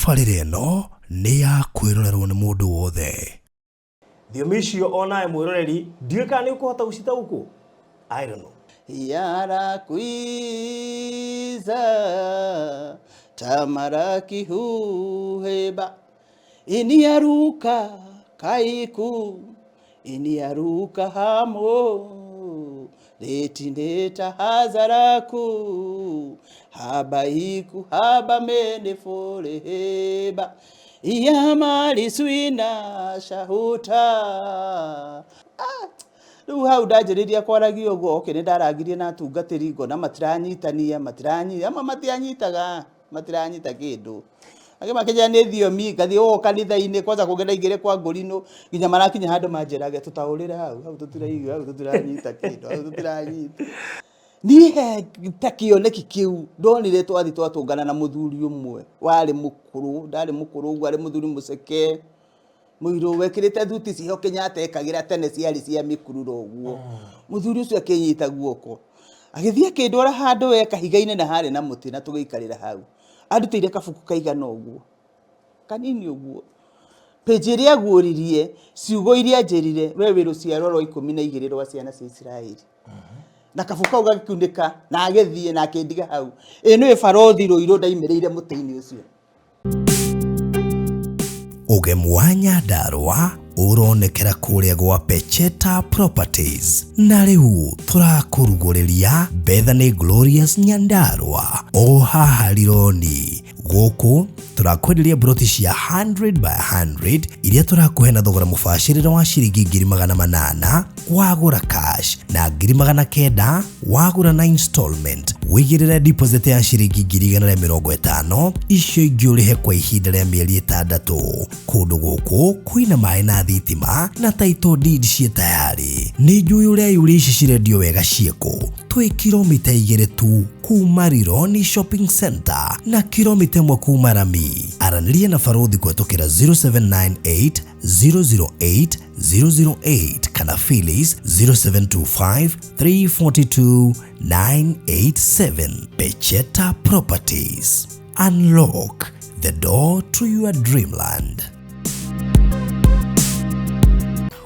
tabarĩra ĩno nĩ ya kwĩrorerwo nĩ mũndũ wothe. Thiomi icio onaye mwĩroreri ndiũĩ kana nĩ ũkũhota gũcitaũkwo. I don't know. Yara kwiza tamara kihuheba iniaruka kaiku iniaruka hamo letindeta hazaraku habaiku habamene foreheba iyamali swina shahuta. Riu hau ndanjĩrĩria kwaragia ũguo oke nĩ ndaragirie na atungatĩri ngona matiranyitania ama matiranyita kĩndũ age makĩnja nĩ thiomi ngathiĩ o kanitha-inĩ kwanza kũngena igĩrĩ kwa ngũrino nginya marakinya handũ manjĩrage tũtaũrĩre hau tũtiraigua hau tũtiranyita kĩndũ hau tũtiranyita niĩ ta kĩoneki kĩu ndonire twathi twatũngana na mũthuri ũmwe warĩ mũkũrũ ndarĩ mũkũrũ ũguo arĩ mũthuri mũceke mũirũ wekĩrĩte thuti ciho Kenyatta ekagĩra tene ciarĩ cia mĩkururo ũguo mũthuri ũcio akĩnyita guoko agĩthiĩ akĩndwara handũ kahiga-inĩ na harĩ na mũtĩ na tũgĩikarĩra hau andutĩire kabuku kaigana ũguo kanini ũguo page ĩrĩa aguũririe ciugo iria njĩrire we wĩ rũciaro rwa 12 rwa ciana cia Israeli na kabuku kau gagĩkunĩka na agĩthiĩ na akĩndiga hau nĩwe barothi rũirũ ndaimĩrĩire mũtĩ-inĩ ũcio. Ũgemu wa Nyandarua ũronekera kũrĩa gwa Pecheta Properties. Na rĩu tũrakũrugũrĩria Bethany Glorious Nyandarua o haha Rironi. Gũkũ tũrakwenderia broti cia 100 by 100 iria tũrakũhe na thogora mũbacĩrĩre wa ciringi 800 wagũra cash na 900 wagũra na installment. Wĩigĩrĩre deposit ya ciringi 150 icio ingĩ ũrĩhe kwa ihinda rĩa mĩeri 6. Kũndũ gũkũ kwĩna maĩ na thitima na title deed ciĩ tayari. Nĩ njũĩ ũrĩa yũrĩ ici cirendio wega ciĩkũ. Twĩ kilomita 2 tu kuma Rironi Shopping Center na kilomita 1 kuma Rami. Aranĩria na barothi kũhetũkĩra 0798 008 008 kana Phyllis 0725 342 987. Pecheta Properties. Unlock the door to your dreamland.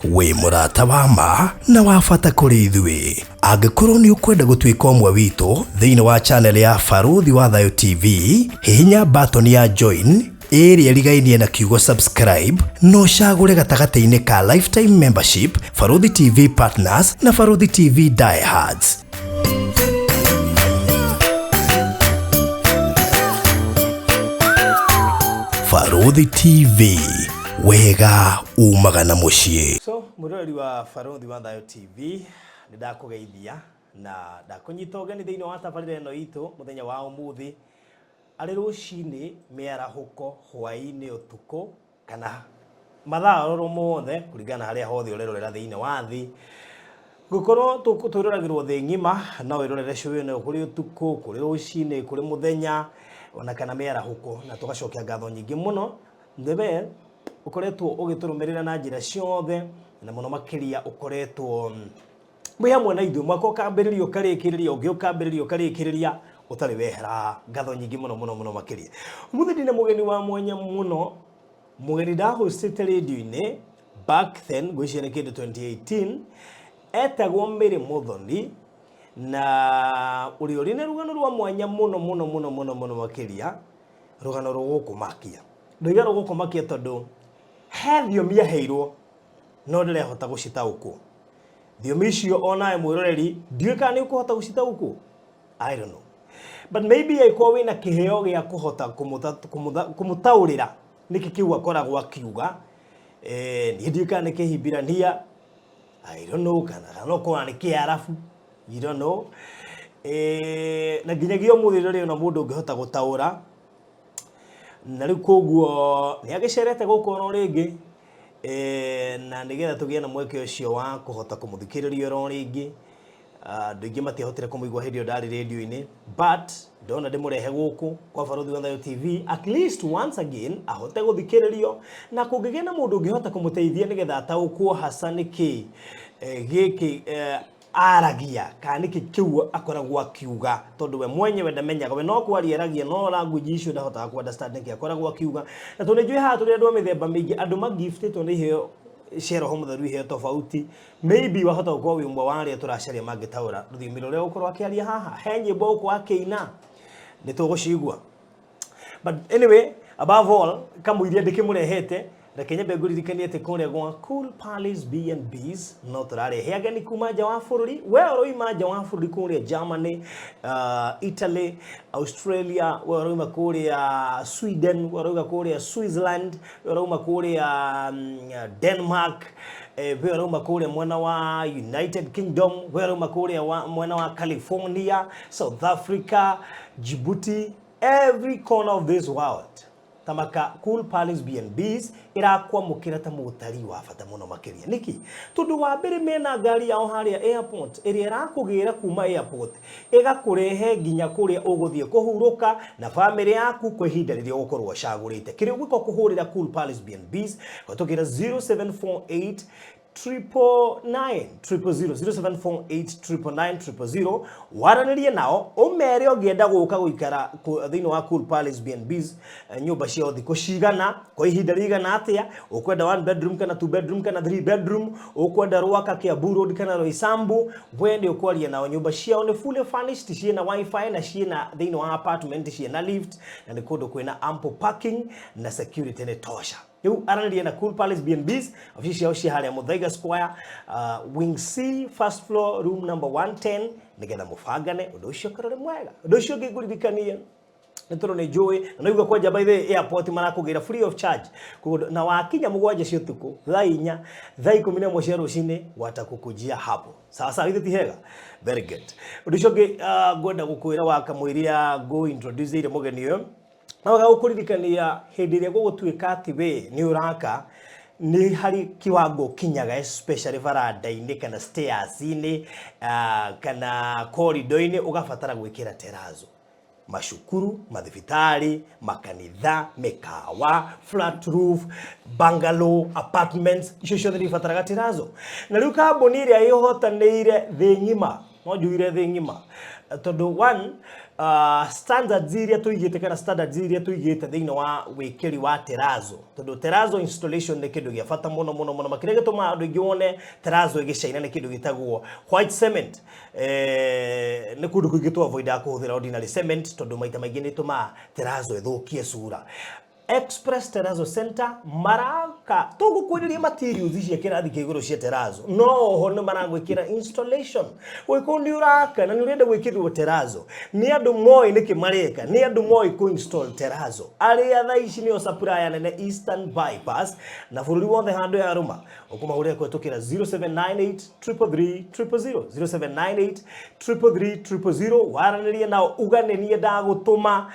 We mũrata wa ma na wabata kũrĩ ithuĩ. Angĩkorwo nĩ ũkwenda gũtuĩka ũmwe witũ thĩinĩ wa channel ya Barothi wa Thayo TV, hihinya button ya join ĩrĩa ĩrigainie na kiugo subscribe no cagũre gatagatĩ-inĩ ka lifetime membership, Barothi TV Partners na Barothi TV Diehards. Barothi TV, wega umaga na mũciĩ. So mũrori wa Barothi wa Thayo TV nĩ ndakũgeithia na ndakũnyita ũgeni thĩinĩ wa tabarĩra ĩno itũ mũthenya wa ũmũthĩ arĩ rũcinĩ mĩarahũko hwaĩ-inĩ ũtukũ kana mathaa oro mothe kũringana harĩa hothe ũrerorera thĩinĩ wa thĩ. Gũkorwo tũroragĩrwo thĩ ng'ima no wĩrorere show ĩno kũrĩ ũtukũ kũrĩ rũcinĩ kũrĩ mũthenya ona kana mĩarahũko na tũgacokia ngatho nyingĩ mũno ndebe ũkoretwo ũgĩtũrũmĩrĩra na njĩra ciothe na mũno makĩria ũkoretwo mwĩ hamwe na ithuĩ mwaka ũkambĩrĩria ũkarĩkĩrĩria ũngĩ ũkambĩrĩria ũkarĩkĩrĩria ũtarĩ wehera ngatho nyingĩ mũno makĩria. Ũmũthĩ ndĩ na mũgeni wa mwanya mũno, mũgeni ndahostete radio-inĩ back then gwĩciria nĩ kĩndũ 2018 etagwo Mĩrĩ Mũthoni na ũrĩ na rũgano rwa mwanya mũno makĩria, rũgano rwa gũkũmakia. Ndoiga rwa gũkũmakia tondũ he thiomi aheirwo no ndĩrehota gũcitaũkwo. Thiomi icio onaye mwĩroreri ndiũĩ kana nĩ ũkũhota gũcitaũkwo. I don't know. But maybe aĩkorwo wĩna kĩheo gĩa kũhota kũmũtaũrĩra nĩkĩ kĩu akoragwo akiuga. Niĩ ndiũĩ kana nĩ kĩhimbirania. I don't know kana no kũra nĩ kĩarabu. You don't know. Na nginyagia ũmũthĩ rĩrĩ ona mũndũ ũngĩhota gũtaũra. Na rĩu koguo nĩ agĩcerete gũkũ oro rĩngĩ. Na nĩgetha tũgĩe na mweke ũcio wa kũhota kũmũthikĩrĩria oro rĩngĩ. Andũ aingĩ matiahotire kũmũigua hĩndĩ ĩyo ndarĩ radio-inĩ, but ndona ndĩmũrehe gũkũ kwa Barothi wa Thayo TV at least once again ahote gũthikĩrĩrio na kũngĩgĩa na mũndũ ũngĩhota kũmũteithia nĩgetha ataũkwo hasa nĩkĩ gĩkĩ aragia kana kikiu akoragwo akiuga tondu we mwenyewe ndamenyaga we no kwaria aragia no language icio ndahota ku understand ki akoragwo akiuga na tondu njui ha turi andu a mithemba mingi andu magiftitwo ni heo share home the heo tofauti maybe wahota gukwo wi umwe wa aria turacaria Ngitaura ruthimi ruria ukorwo akiaria haha he nyimbo uko akeina ni tugucigua but anyway above all kamuiria ndikimurehete reke nyambe nguririkanie ati kuria gwa Cool Palace B&Bs no turarehe ageni kuma nja wa bururi we oroima nja wa bururi kuria Germany Italy Australia we oroima kuria Sweden we oroima kuria Switzerland we oroima kuria Denmark we oroima kuria mwena wa United Kingdom we oroima kuria mwena wa California South Africa Djibouti every corner of this world tamaka Cool Palace B&Bs irakwa mukira ta mutari wa bata muno makiria niki tundu wa mbere mena ngari yao haria airport iria irakugira kuma airport igakurehe nginya kuria uguthie kuhuruka na family yaku kwa ihinda riria ukorwo cagurite kiri gwiko kuhurira Cool Palace B&Bs gotukira 0748 999 0748 waranirie nao umere ogienda guka guikara thiini wa Cool Palace B&Bs nyumba cio thiko cigana kwa ihinda rigana atia ukwenda 1 bedroom kana 2 bedroom kana 3 bedroom ukwenda Ruaka Kiambu Road kana Roysambu wende ukwaria nao nyumba cio ni fully furnished ciina wifi na ciina thiini wa apartment ciina lift na ni kundu kwina ample parking na security ni tosha yu aranirie na Cool Palace B&Bs ofisi yao cia haria Muthaiga Square wing C first floor room number 110 nigetha mufangane undu ucio karore mwega undu ucio ngiguririkania nitoro ni njui na niguo kwa by the airport marakugira free of charge na wakinya mugwanja cio tuku thaa 4 thaa 11 cia rucini watakukujia hapo sawa sawa hithi hega very good undu ucio ngwenda gukwira wakamwiria go introduce ile mugeni uyo na gukuririkania hindi iria gugutuika ati we ni uraka ni hari kiwango kinyaga especially varanda-ini kana stairs-ini kana corridor-ini ugabatara gwikira terazo mashukuru mathibitari makanitha mikawa flat roof bungalow apartments icio ciothe ni ibataraga terazo na riu kambuni iria ihotanĩire thĩ ng'ima no njuire thĩ ng'ima tondu one standards iria tuigite kana standards iria tuigite thiini wa wikiri wa terazo tondu terazo installation ni kindu gia bata muno makire gituma andu ingi wone terazo igicaina ni kindu gitagwo white cement ni kundu kuigitwa avoid kuhuthira ordinary cement tondu maita maingi ni tuma terazo ithukie sura Express Terrazzo Center maraka tugukwiriria materials cia kirathi kia iguru cia terazo no ho ni maragwikira installation wikundi uraka na ni urenda gwikirwo terazo ni andu moi ni kimareka ni andu moi ku install terazo aria tha ici ni o supplier nene Eastern Bypass na bururi wothe handu ya ruma ukumahurira kwetukira 0798 333 000 0798 333 waranirie nao uganenie ndagutuma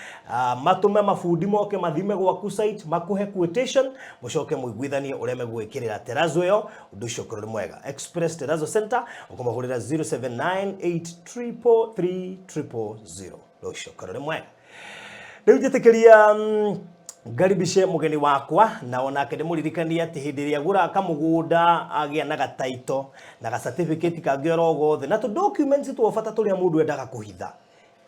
matume mafundi moke mathime gwa site makuhe quotation mushoke muigwithanie ureme gwikirira terazo yo undu ucio kururi mwega Express Terrazzo Center ukumahurira 0798333000 ucio kururi mwega riu njitikiria ngaribishe mugeni wakwa na onake ndimuririkania ati hindi iria gura kamugunda agia na gataito na ga certificate kagioro gothe na tu documents tuofata turia mundu endaga kuhitha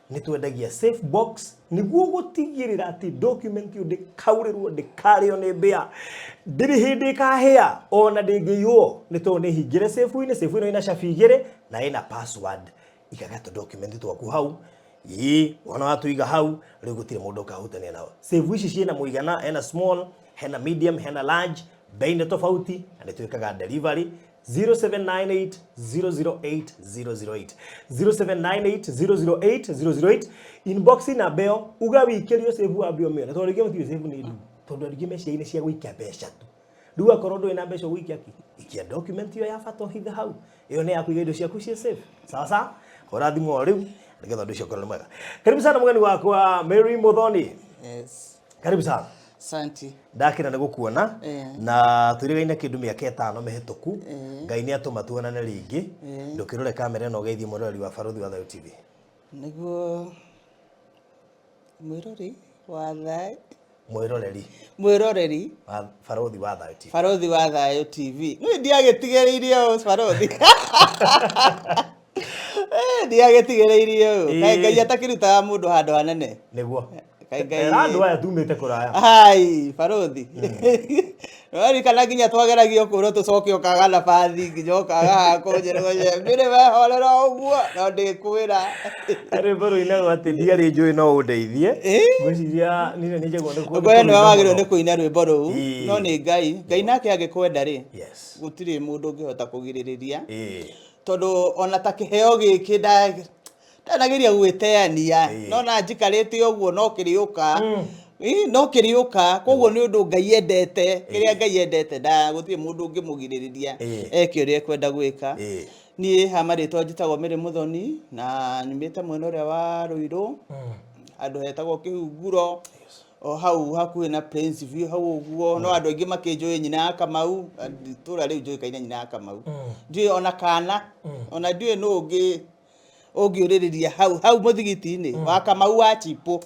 ni twendagia safe box niguo gutigirira ati document yu ndikaurirwo ndikario ni mbia ndiri hindi kahia ona ndingiyo ni to ni hingire safe ino ina chabigire na ina password ikagata document twaku hau wana watu iga hau riu gutire mundu kahutania nao safe ici ciena muigana ena small hena medium hena large bei tofauti na twikaga delivery 0798 008 008 0798 008 008 inbox na beo uga wikirio save abio me na to rigi mutio save ni ndu tondu rigi mecia ine cia guikia mbeca tu riu akorondo ina mbeca guikia ikia document yo ya fato hitha hau iyo ne yakuiga indo ciaku cia save sawa sawa horathimo riu nigetha ndu cio korwo mwega karibu sana mugeni wakwa Mary Muthoni Yes karibu sana Santi ndakira na gukuona na turigaine kindu miaka 5 mihituku ngai ni atuma tuonane ringi ndukirore kamera no geithie murori wa Barothi wa Thiomi TV niguo mwirori wa Thiomi mwiroreri wa Barothi wa Thiomi TV Barothi wa Thiomi TV ni ndiagitigereirie o Barothi ndiagetigereirio kaĩ Ngai atakĩrutaga mũndũ handũ hanene nĩguo kaĩ Ngai andũ aya tumĩte kũraya hai barothi wari kana nginya twageragio kũrwo tũcoke ũkaga nabathi nginya ũkaga kũnjĩra mbere wehorera ũguo no ndĩkwĩra rwĩmbo rũinagwo atĩ ndiarĩ njũĩ no ũndeithie ngwĩciria nĩ njagwo ũguo nĩ wagĩrĩirwo nĩ kũina rwĩmbo rũu no nĩ Ngai nake angĩkwenda rĩ gũtirĩ mũndũ ũngĩhota kũgirĩrĩria tondũ ona ta kĩheo gĩkĩ ndanageria gwĩteania no na njikarĩte ũguo no kĩrĩũka no kĩrĩũka koguo nĩ ũndũ Ngai endete kĩrĩa Ngai endete gũtirĩ mũndũ ũngĩmũgirĩrĩria eke ũrĩa ekwenda gwĩka niĩ ha marĩtwa njĩtagwo Mĩrĩ Mũthoni na nyumĩte mwena ũrĩa wa Rũirũ andũ hetagwo Kĩhunguro o hau hakuhĩ na Prince View hau ũguo no andũ aingĩ makĩnjũĩ nyina ya Kamau itũra rĩu njũĩkaine nyina ya Kamau ndiũĩ ona kana ona ndiũĩ nũ ũngĩũrĩrĩria hau mũthigiti-inĩ wa Kamau wa Chipo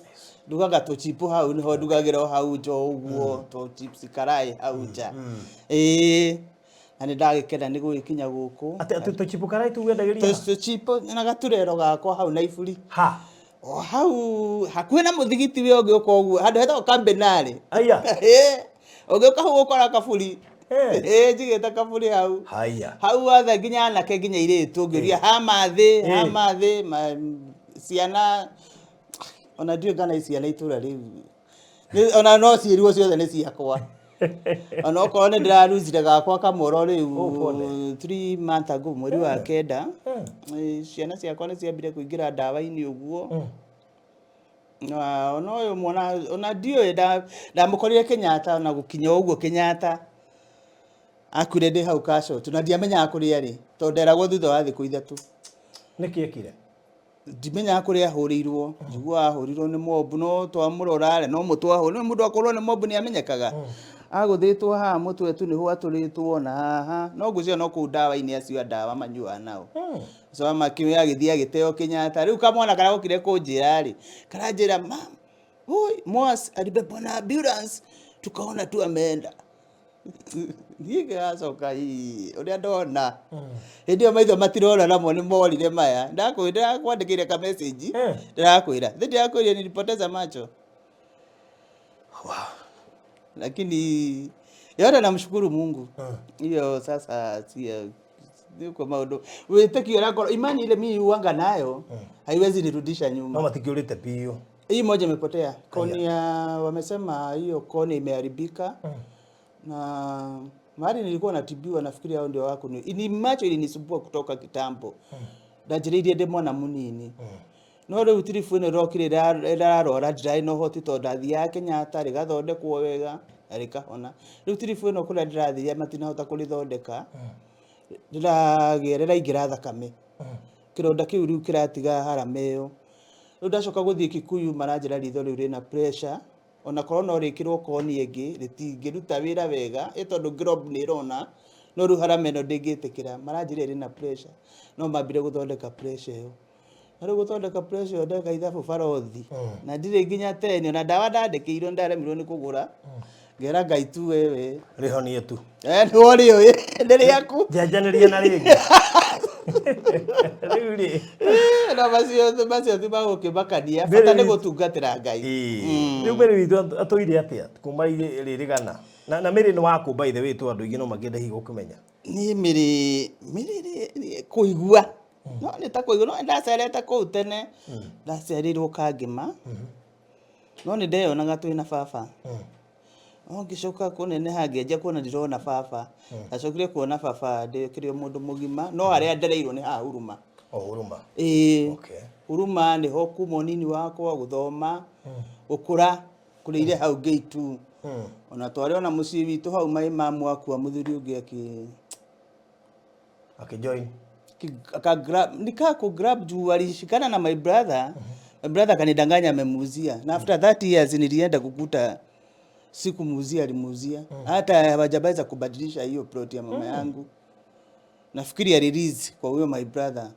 ndugaga tũchipo hau nĩho ndugagĩra hau njo ũguo to chips karai hau nja na nĩ ndagĩkena nĩ gũgĩkinya gũkũ atĩ tũchipo karai tugwendagĩria tũchipo na gaturero gakwa hau na iburi o hau hakuhĩ na mũthigiti we ũngĩũka ũguo handũ hetagwo Kambenarĩ ũngĩũka hau ũkora kaburi njigĩte kaburi hau hau othe nginya anake nginya airĩtu ũngĩũria hamathĩ ciana ona ndiũĩ kana ciana itũra rĩu ona no ciĩrwo ciothe nĩ ciakwa ona okorwo nĩ ndĩraruzire gakwa kamoro rĩu 3 months ago mweri wa kenda ciana ciakwa nĩ ciambire kũingĩra ndawa-inĩ ũguo ona ũyũ mwana ona ndiũĩ ndamũkorire Kenyatta na gũkinya ũguo Kenyatta akure ndĩ hau Cashot na ndiamenyaga kũrĩa rĩ tondũ nderagwo thutha wa thikũ ithatũ nĩkĩ ekire ndimenyaga kũrĩa ahũrĩirwo njiguaga ahũrirwo nĩ mobu no twamũrora no mũtwahũrwo mũndũ akorwo nĩ mobu nĩ amenyekaga agũthĩtwo haha mũtwe tu nĩho atũrĩtwo na haha no ngwĩciria no kũu ndawa-inĩ acio ndawa manyuaga nao so makĩoya agĩthiĩ agĩteo Kenyatta rĩu kamwana karĩa gũkire kũnjĩra rĩ karanjĩra mam Mwas alibebwa na ambulance tukaona tu ameenda niĩ ngĩgacoka ũrĩa ndona hĩndĩ ĩyo maitho matirona namo nĩ morire maya ndakwandĩkĩire ka message ndĩrakwĩra ndĩrakwĩrire nilipoteza macho lakini yote namshukuru Mungu hiyo sasa kwa maodo weteki yako imani ile mimi huanga nayo haiwezi nirudisha nyuma mama tikiulite pio hii moja imepotea koni ya wamesema hiyo koni imeharibika na mahali nilikuwa natibiwa nafikiri hao ndio wako ni macho ilinisumbua kutoka kitambo ndajireirie ndĩ mwana munini no rĩu tirifu ĩno rokire rarora ndirai no hoti to ndathia Kenyatta rĩgathondekwo wega rĩkahona rĩu tirifu ĩno kũrĩa ndĩrathia matinahota kũrĩthondeka ndĩragĩerera ingĩra thakame kĩronda kĩu rĩu kĩratiga harameyo rĩu ndacoka gũthiĩ Kikuyu maranjĩra ritho rĩu rĩna pressure ona korona rĩkĩrwo koni ĩngĩ rĩtingĩruta wĩra wega tondũ globe nĩ ĩrona no rĩu harameno ndĩngĩtĩkĩra maranjĩra rĩna pressure no mambire gũthondeka pressure ĩyo na rĩu gũthondeka pressure ĩyo ndeka ithabu barothi na ndirĩ nginya teni na ndawa ndandĩkĩirwo ndaremirwo nĩ kũgũra ngera Ngai tu wewe rĩhonie tu nĩ wori ũyũ nĩ rĩaku njanjanĩria na rĩngĩ rĩu rĩ na macio magũkĩmakania bata nĩ gũtungatĩra Ngai rĩu Mĩrĩ witũ atũire atĩa kuma rĩrĩgana na Mĩrĩ nĩ waku by the way tu andũ aingĩ no makĩenda hihi gũkũmenya niĩ Mĩrĩ kũigua no nĩ ta kũigua no ndacerete kũu tene ndacerirwo Kangĩma no nĩ ndeyonaga twĩna baba ngĩcoka kũneneha ngĩanjia kuona ndirona baba ndacokire kuona baba ndĩkĩrĩ mũndũ mũgima no arĩa ndereirwo nĩ haha Huruma Huruma Huruma nĩho kuma ũnini wakwa gũthoma gũkũra kũrĩire hau ngĩitu ona twarĩ ona mũciĩ witũ hau mamu akua mũthuri ũngĩ akĩjoin grab juu alishikana na my brother kanidanganya amemuzia na after 30 years nilienda kukuta sikumuuzia alimuuzia hata hawajaweza kubadilisha hiyo plot ya mama yangu nafikiri ya release kwa huyo my brother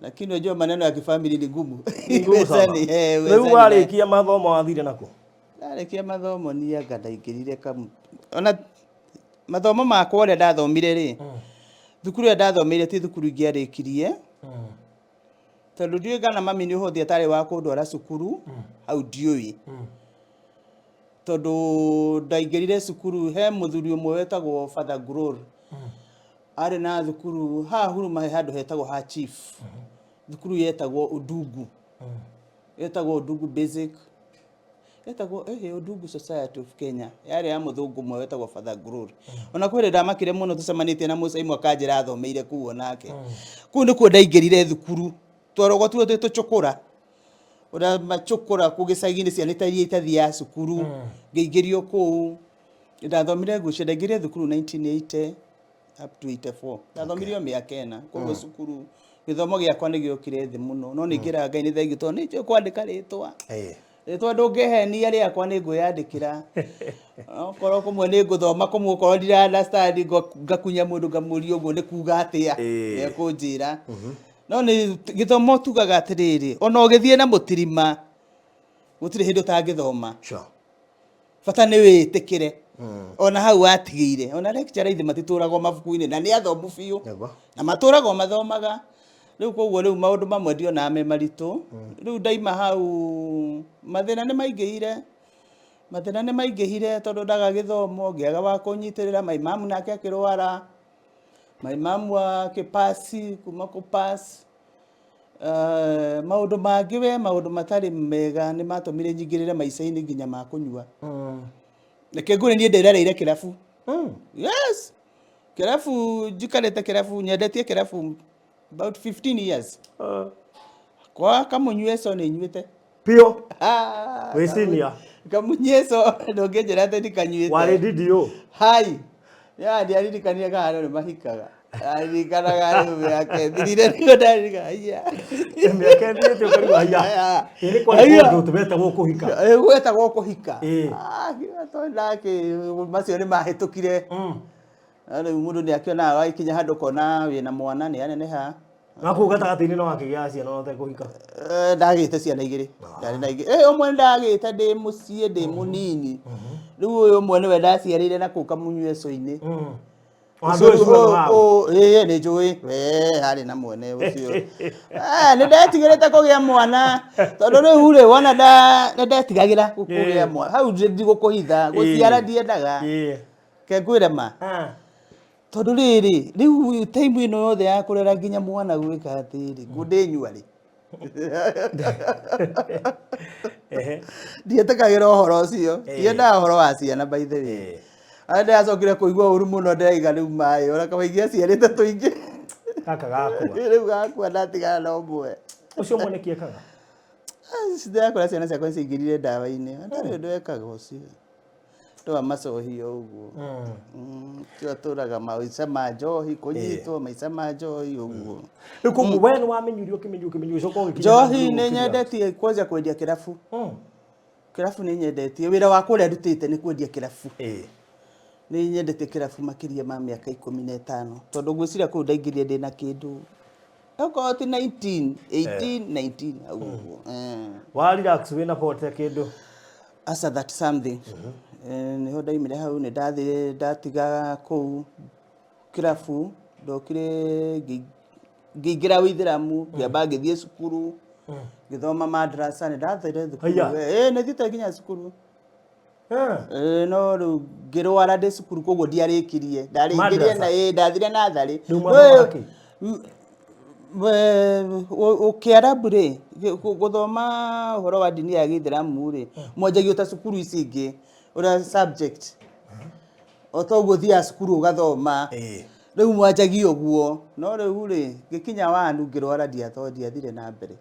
lakini unajua maneno ya kifamily ni ngumu sana leo warĩkia mathomo wathire nako arĩkia mathomo niaga ndaingĩrire ona mathomo makwa ũrĩa ndathomire rĩ thukuru ya ndathomeire ti thukuru ingĩarĩkirie Tondu ndiũĩ kana mami nĩ ũhũthia tarĩ wa kũndwara cukuru hau ndiũĩ tondu ndaingĩrire cukuru he mũthuri ũmwe wetagwo Father Glory arĩ na thukuru haha Huruma he handũ hetagwo ha chief thukuru yetagwo Undungu yetagwo Undungu Basic yetagwo Undungu Society of Kenya yarĩ ya mũthũngũ ũmwe wetagwo Father Glory ona kwĩrĩ ndamakire mũno tucemanĩtie na Musa imwe kanjĩra athomeire kuo nake kũu nĩkuo ndaingĩrire thukuru twarogotirwo twĩ tũcũkũra ora macũkũra kũgĩcagi-inĩ ciana iria itathiaga cukuru ngĩingĩrio kũu ndathomire ngucio ndaingĩrire thukuru 1980 up to 84 ndathomirio mĩaka 4 kũu cukuru gĩthomo gĩakwa nĩ gĩokire thĩ mũno no nĩngĩra Ngai nĩ thengiũ tondũ nĩnjũĩ kwandĩka rĩtwa rĩtwa ndũngĩhenia rĩakwa nĩ ngwĩyandĩkĩra okorwo kũmwe nĩ ngũthoma kũmwe okorwo ndira understand ngakunya mũndũ ngamũria ũguo nĩ kuuga atĩa nĩekũnjĩra no nĩ gĩthomo tugaga atĩrĩrĩ ona ũgĩthiĩ na mũtirima gũtirĩ hĩndĩ ũtangĩthoma bata nĩ wĩtĩkĩre ona hau watigĩire ona lecturer ithe matitũragwo mabuku-inĩ na nĩ athomu biũ na matũragwo mathomaga rĩu koguo rĩu maũndũ mamwe ndionaga me maritũ rĩu ndaima hau mathĩna nĩ maingĩhire tondũ ndaga gĩthomo ngĩaga wa kũnyitĩrĩra maimamu nake akĩrwara maimamu akĩpasi kuma kũpass maũndũ mangĩ maũndũ matarĩ mega nĩ matũmire nyingĩrĩre maica-inĩ nginya ma kũnyua reke ngũre niĩ ndĩrereire kĩrabu yes kĩrabu njikarĩte kĩrabu nyendetie kĩrabu about 15 years kwa kamunyweso nĩ nyuĩte pio wĩcinia kamunyweso ndũngĩnjĩra atĩ ndikanyuĩte warĩ didio hai ya ndiaririkanire kana nĩ mahikaga aririkanaga rĩu yake thirire nĩguo ndaririkana haiya mĩaka ĩthirĩte ũkarigwo haiya ĩrĩ kwa nĩ tũmetagwo kũhika gwetagwo kũhika ndake macio nĩ mahĩtũkire rĩu mũndũ nĩ akĩonaga waikinya handũ kona wĩna mwana nĩ aneneha na kũu gatagatĩ-inĩ no wakĩgĩa ciana no ũtekũhika ndagĩte ciana igĩrĩ ndarĩ na igĩrĩ ũmwe ndagĩte ndĩ mũciĩ ndĩ mũnini rĩu ũyũ ũmwe nĩwe ndaciarĩire na kũu kamunyweco-inĩ nĩ njũĩ harĩ na mwene ũcio nĩ ndetigĩrĩte kũgĩa mwana tondũ rĩu rĩ wona nĩ ndetigagĩra kũgĩa mwana hau ndigũkũhitha gũciara ndiendaga ke ngwĩre ma tondũ rĩrĩ rĩu time ĩno yothe ya kũrera nginya mwana gwĩka atĩrĩ ngũndĩnyua rĩ ndietĩkagĩra ũhoro ũcio ndiendaga ũhoro wa ciana by the way ndacokire kũigua ũru mũno ndaiga rĩu maĩ ona kawaingĩ aciarĩte tũingĩ gaka gakua rĩu gakua ndatigana na ũmwe ũcio mwanake ekaga ndakora ciana ciakwa nĩcingĩrire ndawa-inĩ ndarĩ ũndũ ekaga ũcio twa macohio ũguo tũratũraga maica ma njohi kũnyitwo maica ma njohi ũguo rĩu koguo we nĩ wamenyire ũkĩmenyu ũcoka ũgĩkinya njohi nĩ nyendetie kwanja kwendia kĩrabu kĩrabu nĩ nyendetie wĩra wakwa ũrĩa ndutĩte nĩ kwendia kĩrabu nĩ nyendete kĩrabu makĩria ma mĩaka 15 tondũ ngwĩciria kũu ndaingĩrire ndĩ na kĩndũ okorwo ti 19 ũguo wa relax wĩna pote kĩndũ asa that something nĩho ndaimire hau nĩ ndathire ndatiga kũu kĩrabu ndokire ngĩingĩra Wĩithĩramu ngĩamba ngĩthiĩ cukuru ngĩthoma madrasa nĩ ndathire thukuru nĩ thiĩte nginya cukuru no rĩu ngĩrwara ndĩ cukuru koguo ndiarĩkirie ndarĩingĩrie na ndathire natharĩ Kĩarabu rĩ gũthoma ũhoro wa ndini ya Gĩithĩramu rĩ mwanjagio ta cukuru ici ingĩ ũrĩa subject otoguo thiaga cukuru ũgathoma rĩu mwanjagio ũguo no rĩu rĩ ngĩkinya wanu ngĩrwara ndiathire na mbere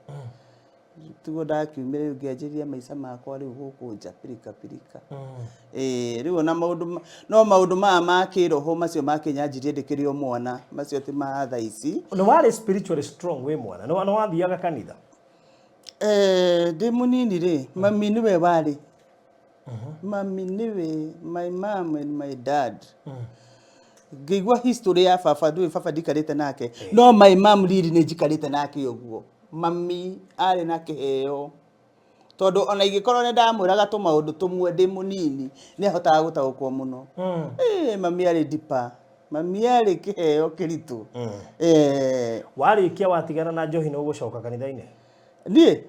tiguo ndakiumire ngĩanjĩrĩria maica makwa rĩu gũkũ nja pirika rĩu ona maũndũ maya ma kĩroho macio ma kĩnyanjirie ndĩkĩrĩ o mwana macio ti ma thaa ici nĩ warĩ spiritually strong wĩ mwana nĩ wathiaga kanitha ndĩ mũnini rĩ mami nĩwe warĩ mami nĩwe my mom and my dad ngĩigua history ya baba ndũĩ baba ndikarĩte nake no my mom riri nĩ njikarĩte nake ũguo mami arĩ na kĩheo tondũ ona ingĩkorwo nĩ ndamwĩraga tũmaũndũ tũmwe ndĩ mũnini nĩ ahotaga gũtaũkwo mũno mami arĩ dipa mami arĩ kĩheo kĩritũ. Warĩkia watigana na njohi no gũcoka kanitha-inĩ? Niĩ?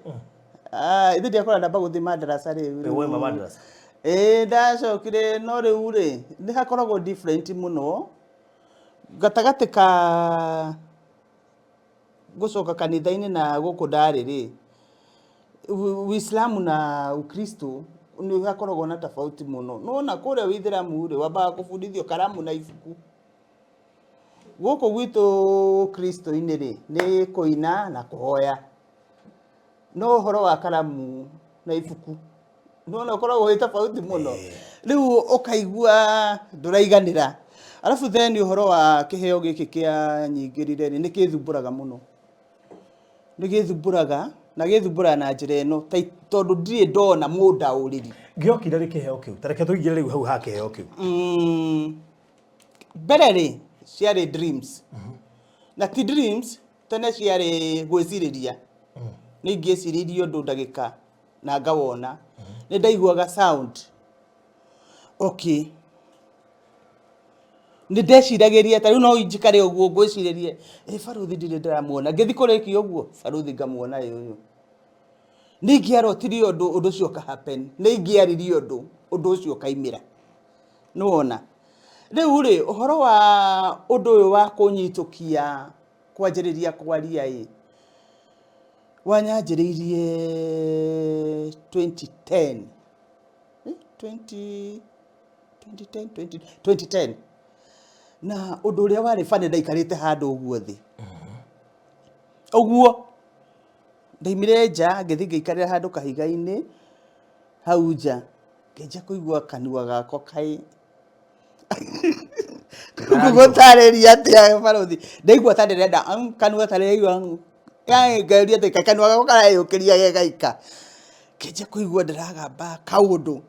Ithe ndiakora ndamba gũthiĩ madarasa rĩu. Wewe madarasa? Ndacokire no rĩu rĩ nĩ hakoragwo different mũno gatagatĩ ka gũcoka kanitha-inĩ na gũkũ ndarĩ rĩ. Uislamu na Ukristo nĩ hakoragwo na tofauti mũno. Nona kũrĩa Uislamu rĩ wambaga kũbundithio karamu na ibuku. Gũkũ gwitũ Kristo-inĩ rĩ nĩ kũina na kũhoya. No ũhoro wa karamu na ibuku nona ũkoragwo wĩ tofauti mũno. Rĩu ũkaigua ndũraiganĩra. Alafu then ũhoro wa kĩheo gĩkĩ kĩa nyingĩrire nĩ kĩthumbũraga mũno. Nĩ gĩthumbũraga na gĩthumbũraga na njĩra ĩno tondũ ndirĩ ndona mũndaũrĩri. Gĩokire rĩ kĩheo kĩu? Tareke tũingĩre rĩu hau ha kĩheo kĩu. Mbere rĩ ciarĩ dreams. Na ti dreams tene ciarĩ gwĩcirĩria. Nĩ ingĩcirĩrie ũndũ ndagĩka na ngawona. Nĩ ndaiguaga sound. Okay. Nĩ ndeciragĩria ta rĩu no njikare ũguo ngwĩcirĩrie baruthi ndirĩ ndĩramuona. Ngĩthi kũrĩkia ũguo baruthi ngamuona ũyũ. Nĩ ingĩarotirie ũndũ ũcio ka happen. Nĩ ingĩaririe ũndũ ũcio kaimĩra. Nĩ wona. Rĩu rĩ ũhoro wa ũndũ ũyũ wa kũnyitũkia kwanjĩrĩria kwaria ĩ wanyanjĩrĩirie 2010 na ũndũ ũrĩa warĩ bane ndaikarĩte handũ ũguo thĩ. Ũguo ndaimire nja ngĩthi ngĩikarĩra handũ kahiga-inĩ hau nja ngĩnja kũigua kanua gakwa kaĩ gũtarĩria atĩa baruthi. Ndaigua ta ndĩrenda kanua ta rĩaigua ngĩũria atĩ kanua gakwa kareyũkĩria gegaika. Ngĩnja kũigua ndĩragamba kaũndũ.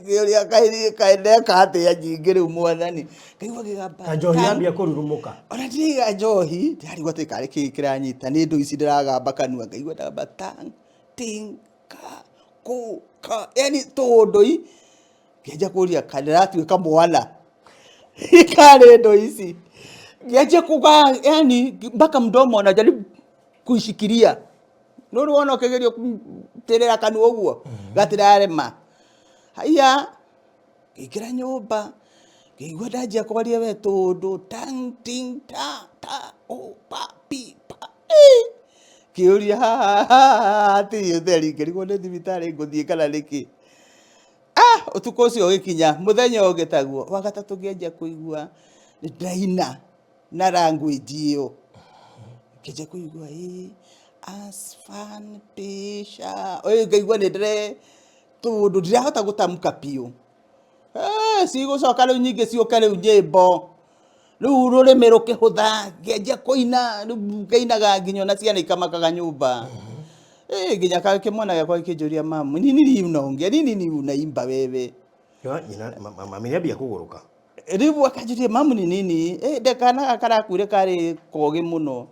Ngĩũria ndeka atĩa nyingĩ rĩu mwathani. Ngaigua gĩgamba. Njohi yambia kũrurumũka. Ona ndĩraiga njohi ndarigua atĩ karĩ kĩĩ kĩranyita nĩ ndũ ici ndĩragamba kanua. Ngaigua ndagamba tang ting ka ku ka yani tũndũ ngĩnja kũria kandiratuĩka mwana. Ikarĩ ndũ ici. Ngĩnja kuga yani mpaka mdomo anajaribu kuishikilia. Nũrũ wona ũkĩgeria gũtĩrĩra kanua ũguo gatirarema. Haya ngĩingĩra nyũmba ngĩigua ndanjia kwaria we tũndũ tang ting ta ta o pa pi pa. Ngĩũria hatirĩ ũtheri ngĩrigwo nĩ thibitarĩ ngũthiĩ kana nĩkĩ. Ũtukũ ũcio ũgĩkinya mũthenya ũngĩ taguo wa gatatũ ngĩanjia kũigua ndaina na language ĩyo. Ngĩnja kũigua asfan pisha ngaigua nĩ ndĩre tũndũ ndirahota gũtamka piũ. Cigũcoka rĩu nyingĩ ciũke rĩu nyĩmbo rĩu rũrĩmĩ rũkĩhũtha ngĩanjia kũina rĩu ngainaga nginya ona ciana ikamakaga nyũmba. Nginya kamwana gakwa gĩkĩnjũria mamu nini unaongea nini unaimba wewe. Mami nĩambia kũgũrũka. Rĩu akanjũria mamu ni nini ndekana karakuire karĩ kogĩ mũno.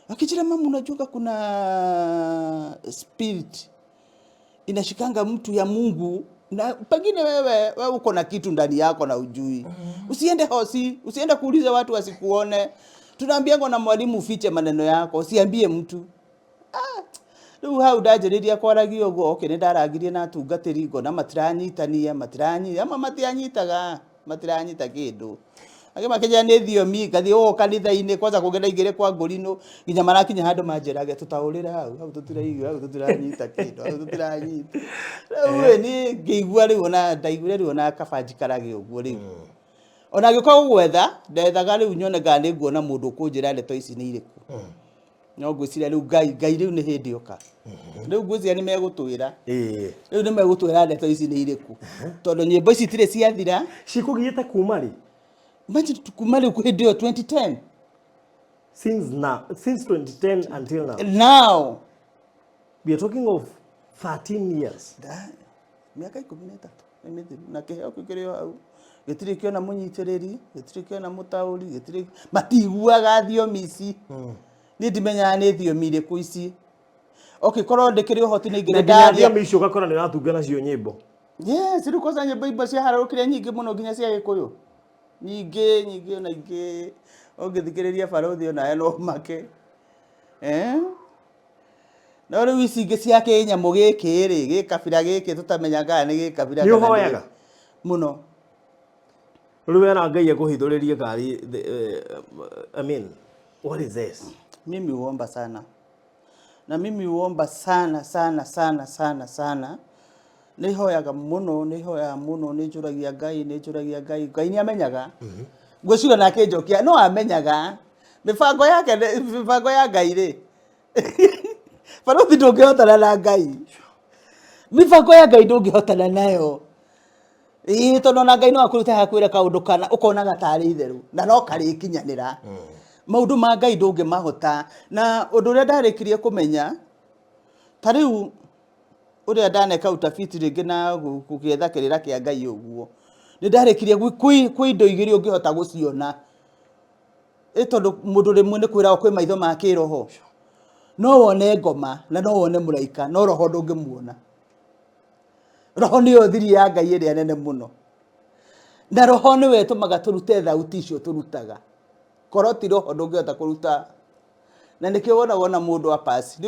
Akijira mamu unajua kuna spirit inashikanga mtu ya Mungu na pengine wewe uko na kitu ndani yako na ujui. Usiende hosi, usiende kuuliza watu wasikuone. Tunaambianga na mwalimu ufiche maneno yako, usiambie mtu. Rĩu hau ndanjĩrĩria kwaragia ũguo nĩ ndaragirie na atungatĩri ngona matiranyitania ama matiranyita kĩndũ. Makĩnjĩra nĩ thiomi ngathiĩ kanitha-inĩ kwanza kũngĩra igĩrĩ kwa ngũrinũ nginya marakinya handũ manjĩrage tũtaũrĩre hau tũtiranyita kĩndũ hau tũtiranyita. Rĩu nĩ ngĩigua rĩu ona ndaiguire rĩu ona kabanji karage ũguo rĩu. Ona ngĩũka gũgwetha ndethaga rĩu nyone kana nĩ nguona mũndũ ũkũnjĩra ndeto ici nĩ irĩkũ. No ngwĩciria rĩu Ngai rĩu nĩ hĩndĩ oka. Rĩu ngwĩciria nĩ megũtwĩra. Rĩu nĩ megũtwĩra ndeto ici nĩ irĩkũ. Tondũ nyĩmbo ici itirĩ ciathira. Cikũgiĩte kuma rĩ? Imagine kuma rĩu hĩndĩ ĩyo 2010. Since 2010 until now. Now. We are talking of 13 years. Miaka 13. Na kĩheo kĩu kĩrĩ hau. Gĩtirĩ kĩona mũnyitĩrĩri, gĩtirĩ kĩona mũtaũri, gĩtirĩ matiguaga thiomi ici. Nĩ ndimenyaga nĩ thiomi irĩkũ ici. Okay, korwo ndĩkĩrĩ ũhoti nĩ ingĩ ndaria. Thiomi icio ũgakora nĩ ũratunga nacio nyĩmbo. Yes, rĩu kosa nyĩmbo cia harũrũkire nyingĩ mũno nginya cia Gĩkũyũ. nyingĩ ona ingĩ ũngĩthikĩrĩria barothi ona no make no rĩu ici ingĩ cia kĩnyamũ gĩkĩ rĩ gĩkabira gĩkĩ tũtamenyaga nĩ gĩkabira nĩ ũhoyaga mũno rĩu wena Ngai akũhithũrĩrie kari I mean what is this mimi huomba sana na mimi huomba sana nihoyaga mũno nĩnjũragia Ngai Ngai nĩ amenyaga ngwĩciria nake njokia no amenyaga mĩbango ya Ngai rĩ barothi ndũngĩhotana na Ngai mĩbango ya Ngai ndũngĩhotana nayo tondũ na Ngai no akũrute hakwĩra kaũndũ kana ũkona gatarĩ itherũ na no karĩkinyanĩra maũndũ ma Ngai ndũngĩmahota na ũndũ ũrĩa ndarĩkirie kũmenya ta rĩu ũrĩa ndaneka utafiti rĩngĩ na gũgĩetha kĩrĩra kĩa Ngai ũguo nĩ ndarĩkirie kwĩ indo igĩrĩ ũngĩhota gũciona tondũ mũndũ rĩmwe nĩ kwĩra kwĩ maitho ma kĩroho no wone ngoma na no wone mũraika no roho ndũngĩmuona roho nĩyo thiri ya Ngai ĩrĩa nene mũno na roho nĩwe tũmaga tũrute thauti icio tũrutaga korwo ti roho ndũngĩhota kũruta na nĩkĩo wona mũndũ apasi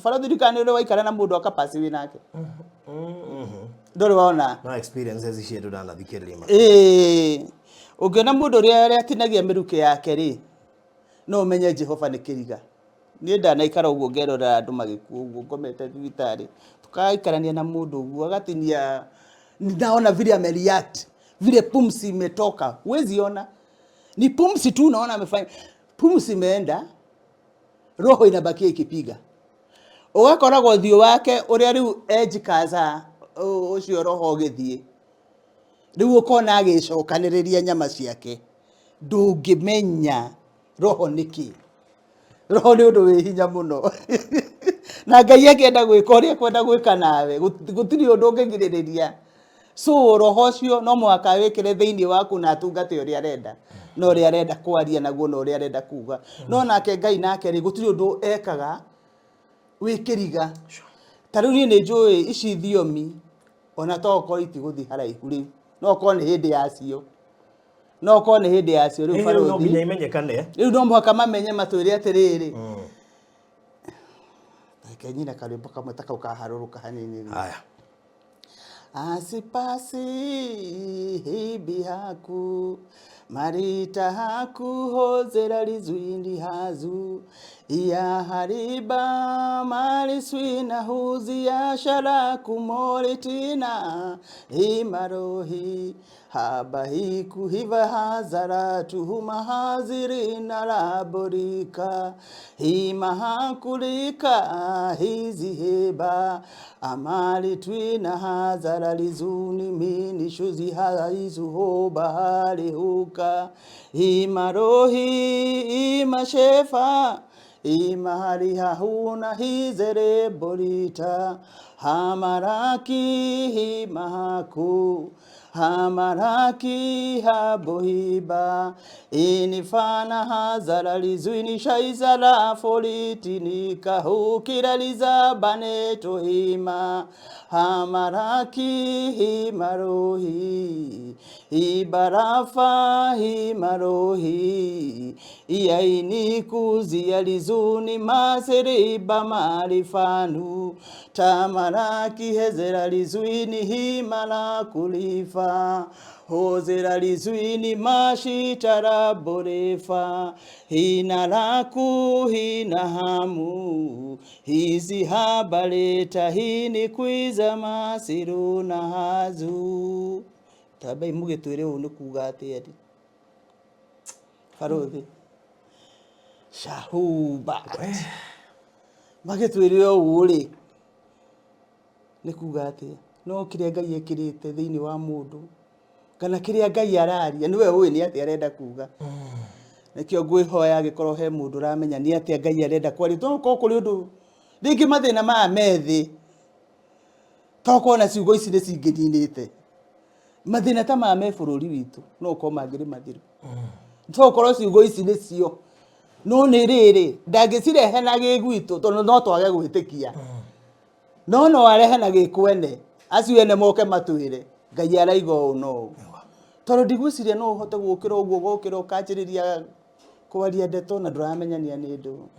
barothi ndikane ũrĩ waikara na mũndũ akapasi wĩ nake ndũrĩ wona no experiences ici ndanathikĩrĩria ũngĩona mũndũ ũrĩa atinagia mĩrukĩ yake rĩ no ũmenye Jehova nĩ kĩriga niĩ ndanaikara ũguo ngerora andũ magĩkuo ũguo ngomete thibitarĩ tukaikarania na mũndũ ũguo agatinia naona vile ameliat vile pumsi imetoka huwezi ona ni pumsi tu naona amefanya pumsi imeenda roho inabakia ikipiga ugakoragwo thio wake ũrĩa rĩu ejikaza ũcio roho gĩthie rĩu ũkona agĩcokanĩrĩria nyama ciake ndũngĩmenya roho nĩkĩ roho nĩ ũndũ wĩ hinya mũno na Ngai akĩenda gwĩka ũrĩa kwenda gwĩka nawe gũtirĩ ũndũ ũngĩgirĩrĩria so roho ũcio no mũhaka wĩkĩre thĩinĩ waku na atungate ũrĩa arenda no ũrĩa arenda kwaria naguo no ũrĩa arenda kuga no nake Ngai nake rĩ gũtirĩ ũndũ ekaga wĩkĩriga ta rĩu niĩ nĩ njũĩ ici thiomi ona toko itigũthi haraihu rĩu no korwo nĩ hĩndĩ yacio rĩu barothi no nginya imenyekane rĩu no mũhaka mamenye matwĩre atĩrĩrĩ kenyina karĩmbo kamwe ta kau kaharũrũka hanini haya asipasi hibi haku marita haku hozera lizuindi hazu ya hariba mali swina huzi ya sharaku moritina imarohi habahiku hiva hazara tuhuma hazirina laborika himahakulika hizi heba amali twina hazara lizuni mini shuzi haizu hoba hali huka imarohi imashefa imahali hahuna hizere borita hamaraki himahaku hamaraki habohiba inifana hazara lizuini shaizala folitini kahukira lizabane tohima hamaraki himarohi ibarafa himarohi iyaini kuzia lizuni maseriba marifanu tamaraki hezera lizuini himala kulifa hozera lizuini mashitara borefa hina laku hina hamu hizi habaleta hini kwiza masiru na hazu tabai mugitwire unu kuga atĩa barothi shahuba magitwire ũũ rĩ nĩ kuga atĩa no kĩrĩa Ngai ekĩrĩte thĩinĩ wa mũndũ kana kĩrĩa Ngai araria niwe ũĩ nĩ atĩa arenda kuga nĩkĩo ngwĩhoya gĩkorwo he mũndũ ũramenya nĩ atĩa Ngai arenda kwaria tondũ kũrĩ ũndũ rĩngĩ mathĩna maya methĩ toko na ciugo ici nĩ cingĩninĩte mathĩna ta maya me bũrũri witũ no ũkorwo mangĩrĩ mathiru toko ciugo ici nĩcio no nĩ rĩrĩ ndangĩcirehe na gĩgwitũ tondũ no twage gwĩtĩkia no arehe na gĩkwene acio ene moke matwĩre Ngai araiga ũũ no toro ndigwiciria no uhote gukira uguo gukira ukanjiriria kwaria ndeto na nduramenyania ni ndu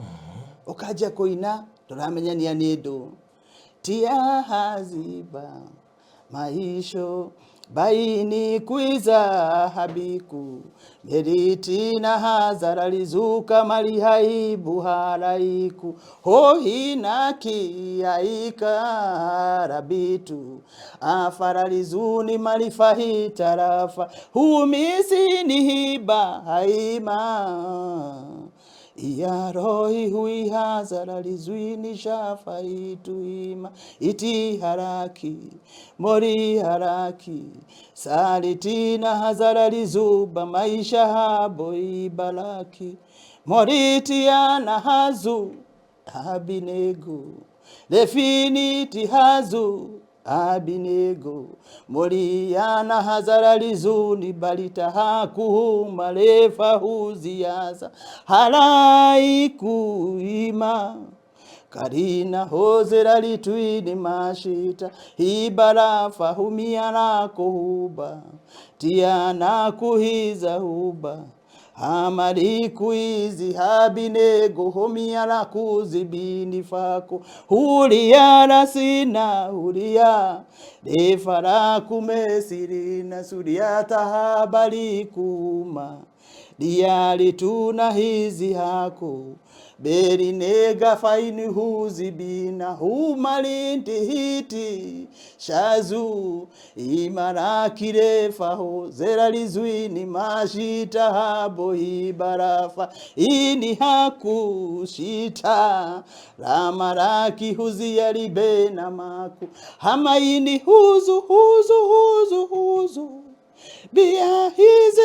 ukanjia kuina nduramenyania ni ndu tia haziba maisho baini kuiza habiku meriti na hazara lizuka mali haibu haraiku hohina kiaika rabitu afaralizuni malifahi tarafa humisi ni hiba haima ya rohi hui hazara lizuini shafa ituima iti haraki mori haraki salitina hazara lizuba maisha habo ibalaki moriti ana hazu abinego definiti hazu abinego moriana hazara lizuni balita haku malefa huziasa halaiku ima karina hozera litwini mashita hibarafa humiana kuhuba tiana kuhiza huba amari kuizi habinego homiana kuzibini fako huliana sina hulia defara kumesirina suriata habari kuma diali tuna hizi hako beri nega faini huzibina humalinti hiti shazu imarakire faho zeralizwini mashita habo ibarafa ini haku shita ramaraki huzi yaribena maku hamaini huzu bia hizi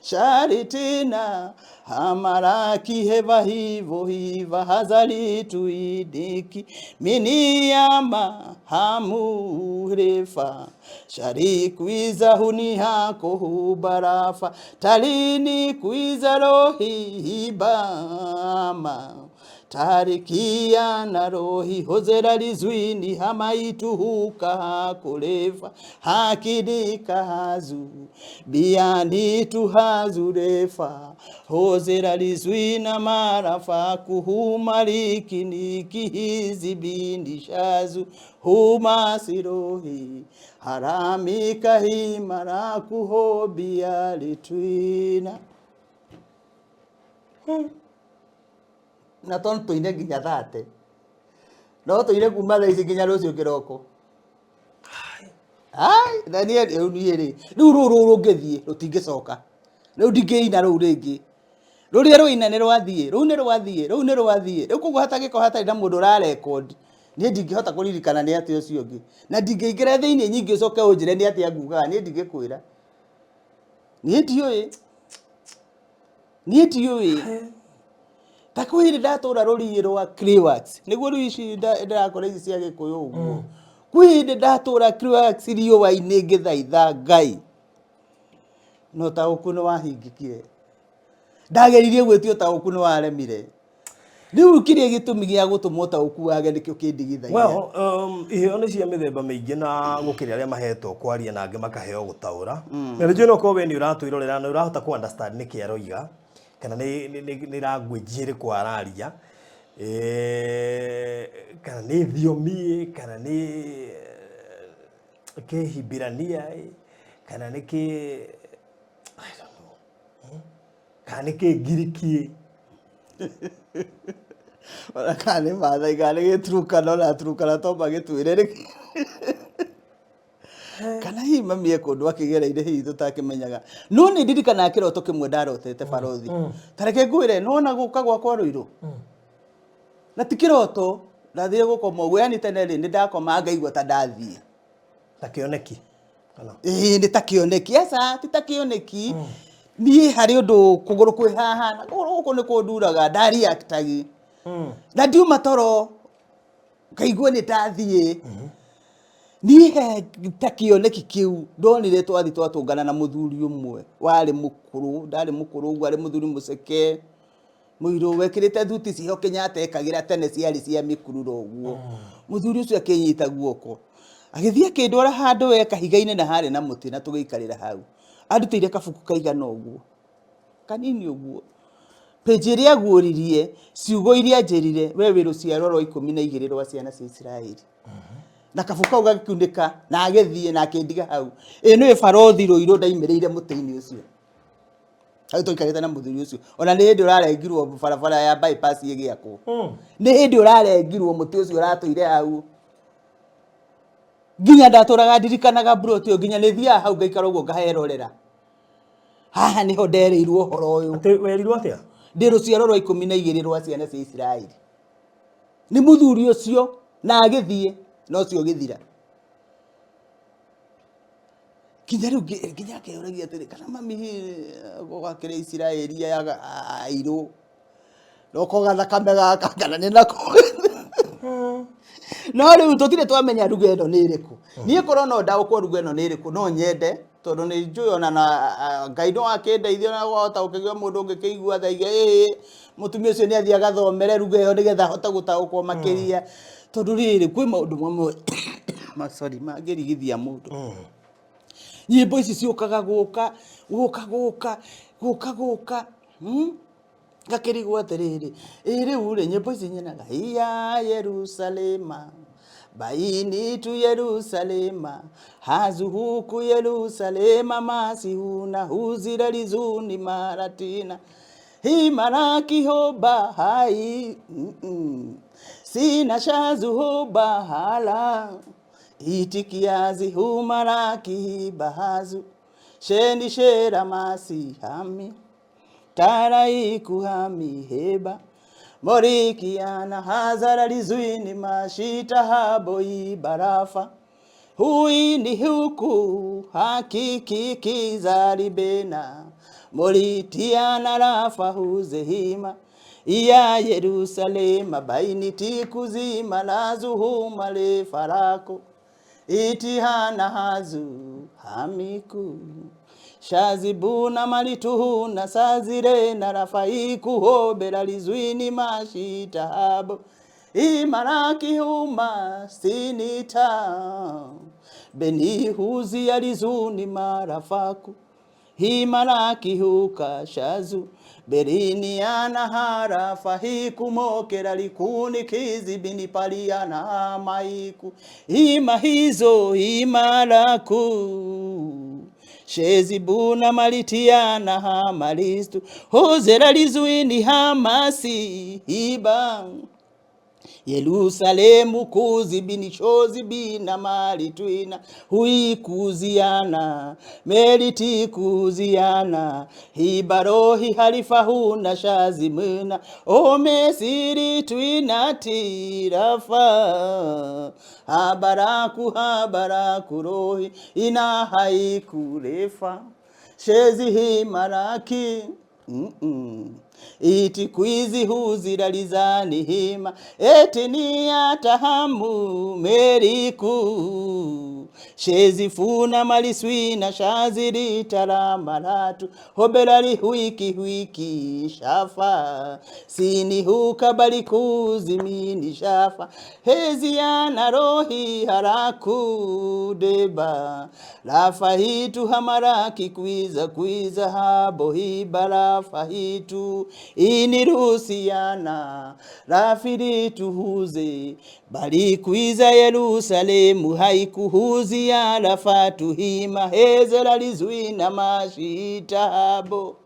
sharitina hamaraki heva hiva hazali tuidiki miniyama hamurefa sharikuiza huni hako hubarafa talini kuiza rohi hibama tarikia na rohi hozera lizwini hamaituhuka hakulefa hakidika hazu biani tuhazu refa hozera lizwina marafa kuhumaliki niki hizi bindi shazu humasirohi haramika himara kuhobia litwina na tonto ine nginya thate no toire kuma thaa ici nginya rucio kiroko ai na nie nie ri ruru ngithie rutingicoka riu ndingiina riu ringi ruria ruina ni rwathie riu kuguo hatagiko hatari na mundu ra record nie ndingihota kuririkana ni ati ucio ngi na ndingiingira thiini nyingi ucoke unjire ni ati angugaga nie ndingikwira nie ndiui takwiri ndatura ruriyirwa Climax niguo ruici ndakora ici cia gikuyu uguo kwiri ndatura Climax riuwa ini ngithaitha Ngai no ta ukuno wahingikire ndageririe gwetio ta ukuno waremire riu kirie gitumi gia gutumwo ta ukuage nikio kindigithagia iheo ni cia mithemba mingi na gukiri aria mahetwo kwaria na ange makaheo gutaura na ndio no ko we ni uratwirorera na urahota ku understand niki aroiga kana ni language iri kwa araria kana ni thiomi kana ni kihibirania kana ni ki I don't know kana ni kigiriki ora kane matha igane gitrukana na trukana to magitwire kana hi mami ekundu akigereire hi tutakimenyaga no ni ndirikana akiroto kimwe ndarotete barothi tareke ngwire nona guka gwakwa ruiru na tikiroto ndathire gukoma uguo yani tene ri ni ndakoma ngaigua ta ndathie takioneki kana ni takioneki asa ti takioneki ni hari undu kuguru kwi haha na guku ni kunduraga ndari actagi na ndiuma toro ngaigua ni ndathie ni he takioneki kiu ndonire twathi twatungana na muthuri umwe wari mukuru ndari mukuru ugu ari muthuri muceke muiru wekirite thuti ciho Kenyatta ekagira tene ciari cia mikururo uguo muthuri ucio akinyita guoko agithia kindwara handu we kahiga-ine na hare na muti na tugiikarira hau andutire kabuku kaigana uguo kanini uguo page iria aguririe ciugo iria njerire we wi ruciaro rwa 12 rwa ciana cia Israeli na kabuku kau gakiunĩka na agithie na akindiga hau nĩ barothi Rũirũ ndaimĩrĩire mũtĩ-inĩ ũcio hau tũikarĩte na mũthuri ũcio ona nĩ hĩndĩ ũrarengirwo barabara ya bypass ĩgĩakwo nĩ hĩndĩ ũrarengirwo mũtĩ ũcio ũratũire hau nginya ndatũraga ndirikanaga broti ũyũ nginya nĩ thiaga hau ngaikara ũguo ngaherorera haha nĩho ndereirwo ũhoro ũyũ atĩ werirwo atĩa ndĩ rũciaro rwa 12 rwa ciana cia Israeli nĩ mũthuri ũcio na agĩthiĩ no cio gĩthira kinya rĩu nginya akĩũragia atĩrĩ kana mami gwakĩrĩ Israeli ya airũ roko gathakame gaka kana nĩ nako no rĩu tũtirĩ twamenya ruga ĩno nĩ ĩrĩkũ niĩ korona ndaũkwo ruga ĩno nĩ ĩrĩkũ no nyende tondũ nĩ njũĩ ona na Ngai no akĩndeithia na gwahota gũkĩgĩa mũndũ ũngĩkĩigua thaiga mũtumia ũcio nĩ athiĩ agathomere ruga ĩyo nĩgetha ahote gũtaũkwo makĩria tondũ rĩrĩ kwĩ maũndũ mamwe mangĩrigithia mũndũ nyĩmbo ici ciũkaga gũka gakĩrigwo atĩrĩrĩ rĩu rĩ nyĩmbo ici nyenaga ya Yerusalema baini tu Yerusalema hazuhuku Yerusalema masihuna huzira lizuni maratina himaraki hoba hai sina shazu hoba hala itikiazi humaraki bahazu shendi shera masihami taraiku hami heba morikiana hazara lizuini mashita haboi barafa huini huku hakiki kizaribena moritiana rafa huzehima ya Yerusalema baini tikuzima lazuhuma le farako itihana hazu hamiku shazibuna malituhuna sazire na rafaiku hobera lizuini mashita habo imaraki huma sinita beni huzi ya lizuni marafaku himaraki huka shazu berini ana harafa hikumokera likuni kizibini paliana maiku hima hizo himaraku shezibuna malitiana hamalistu hozera lizuini hamasi hiba Yerusalemu kuzibini shozi bina malitwina hui kuziana meliti kuziana hibarohi halifahuna shazimuna omesiri twina tirafa habaraku rohi ina haikurefa shezi himaraki iti kwizi huzira lizani hima eti ni atahamu meriku shezifuna maliswina shaziri taramaratu hoberali huiki shafa sini hukabali kuzimini shafa heziana rohi haraku deba lafahitu hamaraki kwiza habo hibara fahitu inirusiana rafiritu huze bali kwiza Yerusalemu haikuhuzi ya lafatu hima hezera lizuina mashitabo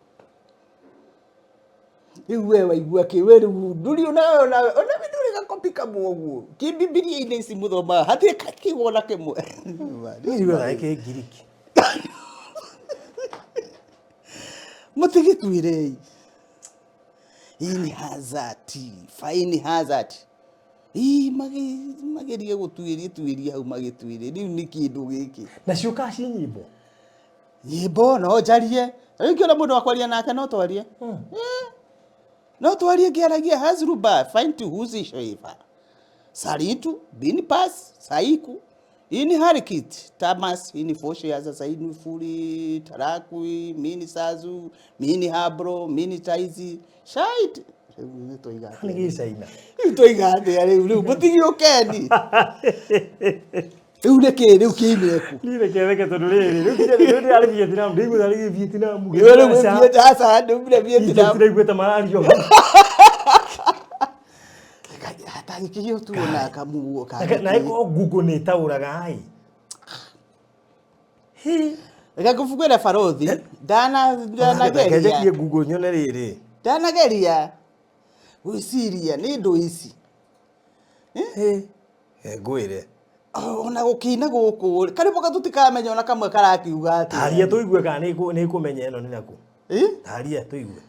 iwe waigua kiweru nduri ona biduri gakopika muogu kibibilia ile simuthoma hatie kakigona kemwe iwe like giriki mutigitwire ini hazati faini hazati magerie gutwiria hau magitwire riu ni kindu giki na ciuka ci nyimbo no jarie riu kiona mundu akwaria nake no twarie no twarie ngiaragia hazruba find to huzi shaifa saritu bin pass saiku ini harikit tamas ini foshe ya sasa ini furi tarakui mini sazu mini habro mini taizi shait toiga nigi saina toiga de ale ulu butigi okeni Riu reke riu kiimire ku. Ni reke tondu riri. Riu kije ni ari Vietnam, ndigu ari Vietnam. Riu Vietnam ndu Vietnam. Ndiraiguite marario. Hata ikio tuona kamuo ka. Na iko Google ni tauraga ai. Reka kufukwira barothi. Dana geria. Ngeje Google nyone riri. Dana geria. Wiciria ni ndu ici. Ngwire. Ona gukina guku. Karibu katutikamenya ona kamwe karakiuga ati. Taria tuigue kana ni kumenya eno ni naku. Taria tuigue.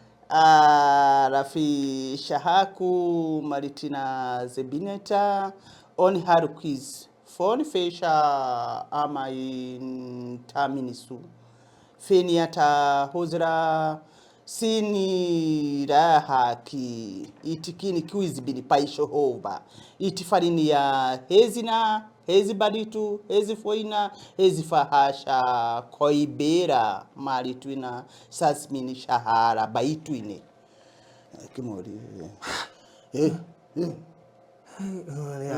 Rafi Shahaku Maritina Zebineta on her quiz. Phone Fesha ama in Taminisu. Feniata Hozra Sini Rahaki. Itikini quiz bini paisho hova. Itifarini ya Hezina, Hezi Baditu, Hezi Foina, Hezi Fahasha, Koibera, Maritwina, Sasmini Shahara, Baitwine. Kimori.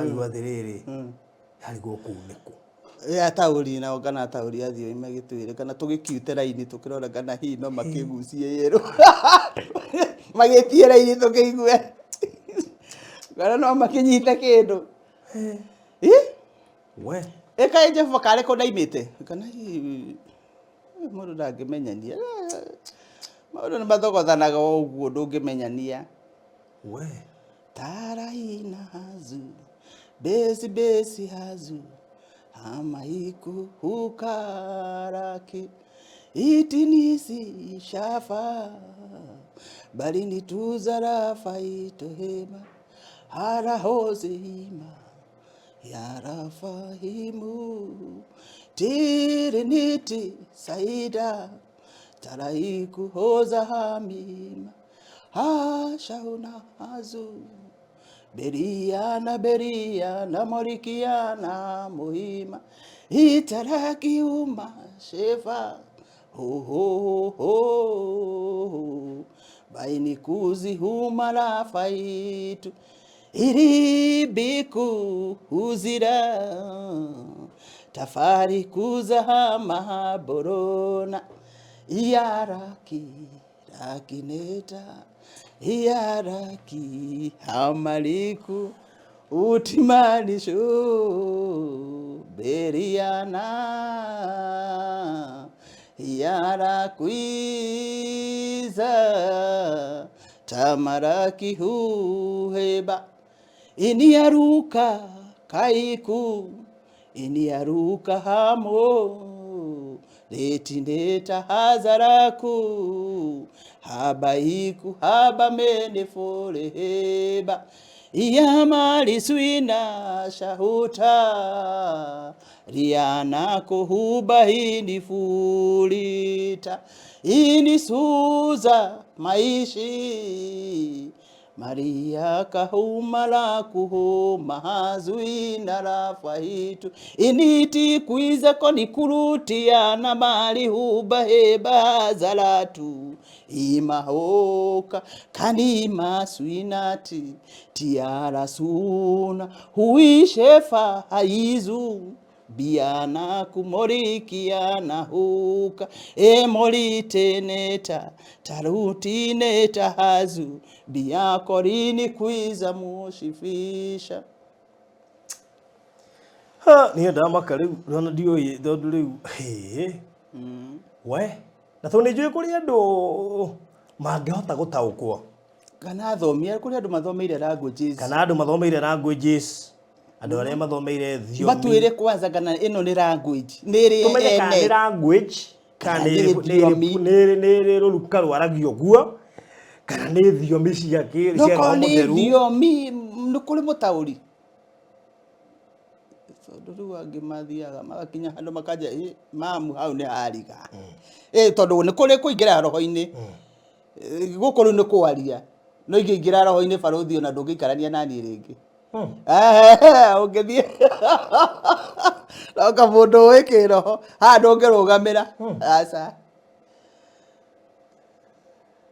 Algo atiriri. Algo kuneko. Tauri na ogana tauri athio imagitwire kana tugikiute raini tukirora kana hi no makigucie yero. Magitie raini tukiigue. Gara no makinyita kindu. We. Eka eje fakare ko daimite. Kana hi mundu ndangĩmenyania. Maũndũ nĩ mathogothanaga ũguo ndũngĩmenyania. We. Taraina hazu. Besi hazu. Amaiku hukaraki. Itinisi shafa. Balini tuzara faito hema. Hara hose hima. Yara fahimu. Tiriniti saida. Taraiku hoza hamima. Hashauna hazu. Beriana morikiana muhima. Itaraki uma shefa. Ho. Baini kuzi humara faitu. Iribiku huzira. Tafari kuzaha mahaborona. Iaraki rakineta. Iaraki hamaliku utimanisho beriana iarakuiza tamaraki huheba iniaruka kaiku iniaruka hamo letindeta hazaraku habaiku habamene foleheba iyamali swina shahuta riana kuhuba hindi fulita inisuza maishi Maria kahumala kuho mahazwina rafahitu initi kuiza koni kurutia na mali hubaheba zalatu imahoka kanima swinati tiara suna huishefa haizu biana kumorikiana huka emoliteneta tarutineta hazu biakorini kwiza mushifisha ni ndamaka riu rona ndioye tondu riu we na tondu njui kuri andu mangihota gutaukwo kana thomia kuri andu mathomeire languages andu aria mathomeire thiomi batwire kwanza kana ino ni language niri ene language kana niri ruruka rwaragio guo kana ni thiomi cia roho mutheru thiomi nukuri mutauri tondu angi mathiaga magakinya handu makaja mamu hau ni hariga tondu ni kuri kuingira roho-ini gukuru ni kwaria no ingira roho-ini barothi ona ndungikarania nani ringi ungithie roka mundu wiki roho ha ndungirugamira aca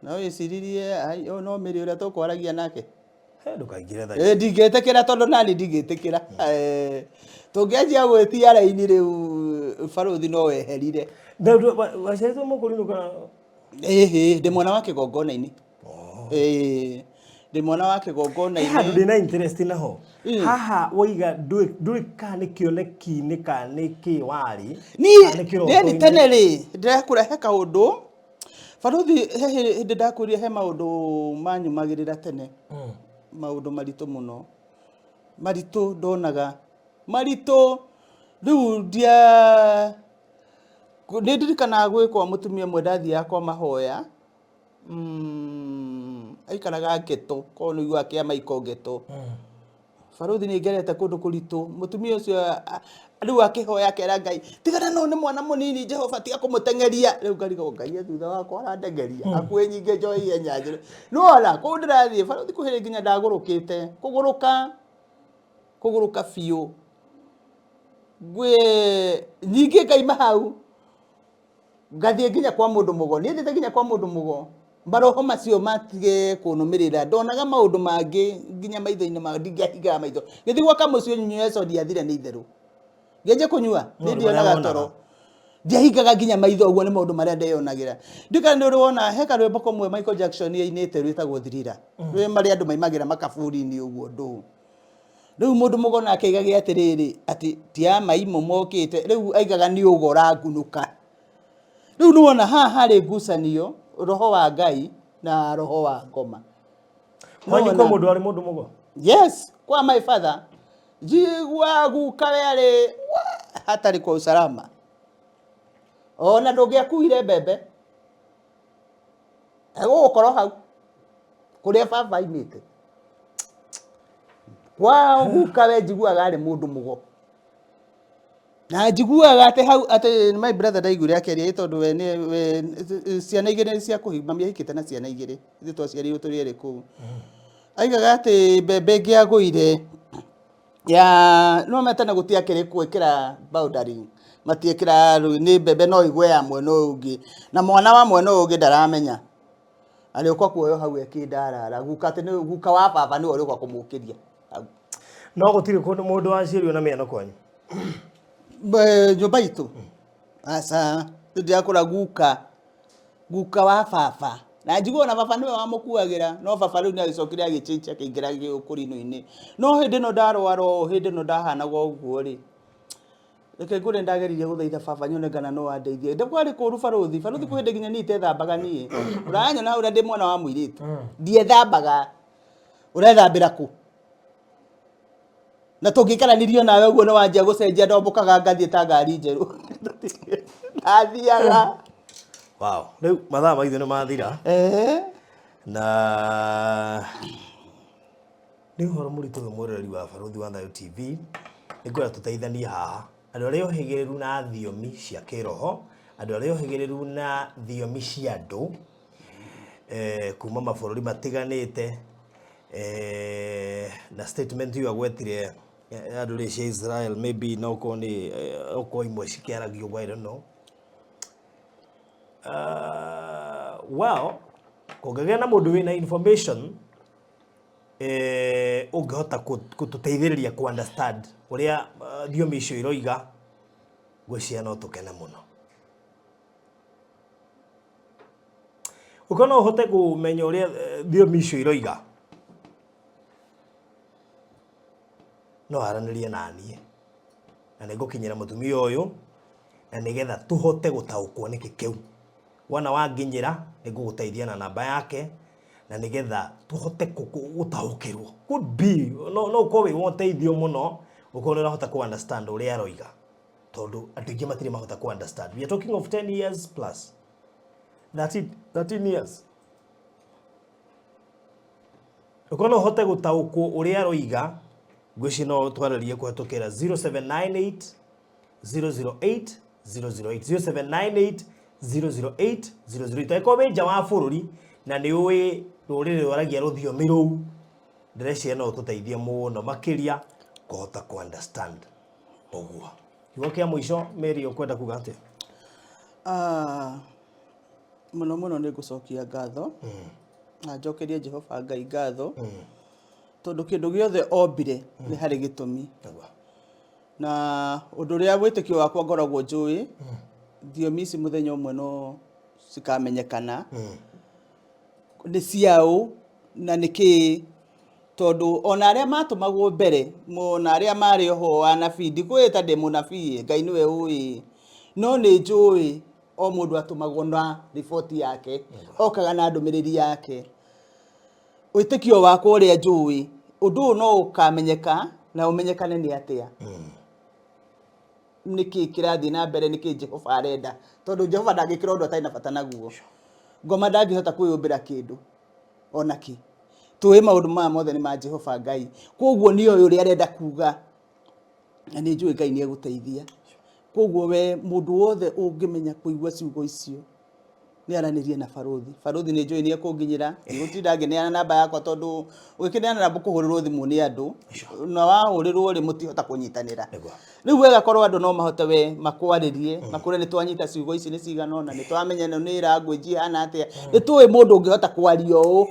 no iciririe no miri uria tukwaragia nake Ndukaingire tha. Ndingetekera tondu nani ndingetekera. Tungianjia gwitia raini riu baruthi no weherire. Waciaritwo Mũkũrinũ kana? Ndi mwana wa Kĩgongona-inĩ. Ndi mwana wa Kĩgongona-inĩ. Handũ ndĩna interest naho. Haha waiga ndũĩ kana nĩ kĩoneki-inĩ kana nĩ kĩ warĩ. Ni tene rĩ ndirakũrehe kaũndũ. Baruthi hindi ndakũria he maũndũ manyumagĩrĩra tene. Maũndũ maritũ mũno. Maritũ ndonaga. Maritũ rĩu nĩndirikanaga gwĩkwa mũtumia ũmwe ndathiaga kwa mahoya. Aikaraga Ngeto, korwo nĩiguaga kĩama iko Ngeto. Baruthi nĩngerete kũndũ kũritũ. Mũtumia ũcio rĩu akĩhoya akera Ngai, tigana no nĩ mwana mũnini Jehova tiga kũmũtengeria. Rĩu ngariga Ngai thutha wakwa arandengeria. Akuĩ nyingĩ njohi ihenya njĩra. Nona kũu ndĩrathiĩ Baruthi kũhĩrĩ nginya ndagũrũkĩte. Kũgũrũka biũ. Nyingĩ ngaima hau. Ngathiĩ nginya kwa mũndũ mũgo. Niĩ thiĩte nginya kwa mũndũ mũgo. Maroho macio matige kũnũmĩrĩra. Ndonaga maũndũ mangĩ nginya maitho-inĩ ma ndingĩahingaga maitho. Ngĩthiĩ gwa kamũcio nyue soda yathire nĩ itherũ. Ngĩanjia kũnyua ndionaga toro. Ndiahingaga nginya maitho ũguo nĩ maũndũ marĩa ndeyonagĩra. Ndikana nĩ wona he karwĩmbo kamwe Michael Jackson ainĩte rwĩtagwo Thriller. Rwĩ marĩa andũ maimagĩra makaburi-inĩ ũguo ndũ. Rĩu mũndũ mũgo nake aigaga atĩrĩrĩ atĩ ti a maimũ mokĩte. Rĩu aigaga nĩ ũgora ngunuka. Rĩu nĩ wona haha harĩ ngucanio roho wa Ngai na roho wa ngoma. Kwanyu kwa mũndũ arĩ mũndũ mũgo? Yes, kwa my father. Jigwa guka wale hatarĩ kwa usalama. Ona ndũngĩakuire mbembe. Egũgũkorwo hau. Kũrĩa baba aimĩte. Kwa guka we njiguaga arĩ mũndũ mũgo. Na njiguaga atĩ hau atĩ my brother ndaigure akĩaria tondũ we ciana igĩrĩ cia kũhimba mĩahikĩte na ciana igĩrĩ. Ithuĩ twaciarirwo tũrĩ erĩ kũu. Aigaga atĩ mbembe ĩngĩagũire ya no metana gũtiakĩrĩ gwĩkĩra boundary. Matiĩkĩra nĩ mbembe no igwe ya mwena ũngĩ. Na mwana wa mwena ũngĩ ndaramenya. Arĩũka kuoyo hau ekĩndarara. Guka atĩ nĩ guka wa baba nĩ ũrĩũka kũmũkĩria. No gũtirĩ kũndũ mũndũ waciarirwo na mĩano kwanyu? Nyũmba itũ. Aca ndĩrakũra guka wa baba. Na njiguo na baba niwe wamũkuagĩra. No baba rĩu nĩagĩcokire agĩchinja akĩingĩra gĩũkũrinũ-inĩ. No hĩndĩ ĩno ndarwara hĩndĩ ĩno ndahanaga ũguo rĩ. Reke ngũre ndageririe gũthaitha baba nyone ngana no andeithie. Ndakwarĩ kũru Baruthi. Baruthi kwĩ hĩndĩ nginya niĩ itethambaga niĩ. Ũranyona ũrĩa ndĩ mwana wa mũirĩtu. Ndiethambaga. Ũrethambĩra kũ? Na tũngĩkaranĩrio nawe ũguo nĩ wanjia gũcenjia ndombokaga ngathiĩ ta ngari njerũ. Athiaga. Wow. Rĩu mathaa maitho nĩ mathira. Na nĩ ũhoro mũritũ wĩ mwĩroreri wa Baruthi wa Thayo TV. Nĩngwenda tũteithanie haha. Andũ arĩa ohĩgĩrĩru na thiomi cia kĩroho, andũ arĩa ohĩgĩrĩru na thiomi cia andũ, kuma mabũrũri matiganĩte, na statement ĩyo agwetire andũ rĩ cia Israel, maybe no ko nĩ oko imwe cikĩaragio ũguo, I don't know. Well, kũngĩgĩa na mũndũ wĩna information ũngĩhota gũtũteithĩrĩria ku understand ũrĩa thiomi icio iroiga, ngwĩciria no tũkene mũno. Ũkona ũhote kũmenya ũrĩa thiomi icio iroiga, no aranĩrie na niĩ na nĩngũkinyĩra mũtumia ũyũ na nĩgetha tũhote gũtaũkwo nĩkĩ kĩu. Wana wanginyĩra nĩngũgũteithia na namba yake na nĩgetha tũhote gũtaũkĩrwo. Could be no ũkorwo wĩ ũteithio mũno ũkorwo nĩũrahota ku understand ũrĩa aroiga, tondũ andũ aingĩ matirĩ mahota ku understand. We are talking of 10 years plus, 13 years. Ũkorwo no ũhote gũtaũkwo ũrĩa aroiga, ngwĩciria no twarĩrie kũhetũkĩra 0798 008 008 0798 008 008. Eko wĩ nja wa bũrũri na nĩ ũĩ rũrĩrĩ rwaragia rũthiomi rũu, ndĩreciria no tũteithie mũno makĩria kũhota ku understand ũguo. Kiugo kĩa mũico Mary ũkwenda kuga atĩa? Mũno mũno nĩ ngũcokia ngatho na njokerie Jehova Ngai ngatho tondu kindu giothe ombire ni hari gitumi na undu ria witikio wakwa ngoragwo njui Thiomi ici muthenya umwe no cikamenyekana ni ciao na niki tondu ona aria matumagwo mbere mona aria mari ho anabii ndikwita ndi munabii Ngai niwe ui no ni njui o mundu atumagwo na report yake okaga na ndumiriri yake witikio wakwa uria njui undu no ukamenyeka na umenyekane ni atia niki kirathi na mbere niki Jehova arenda tondu Jehova ndangikira undu ataina bata naguo ngoma ndangihota kwiyumbira kindu onaki tuwe maundu ma mothe ni ma Jehova Ngai koguo ni oyo uri arenda kuga na ni njui Ngai ni eguteithia koguo we mundu wothe ungimenya kuigwa ciugo icio ni aranirie na baruthi ni njui ni ekunginyira gutinda ngineana namba yakwa tondu wikineana namba kuhurirwo thimu ni andu na wahurirwo ri mutihota kunyitanira riu wega korwo andu no mahote we makwaririe makure ni twanyita ciugo ici ni cigana na ni twamenya ni language hana atia ni tuwe mundu ungihota kwaria u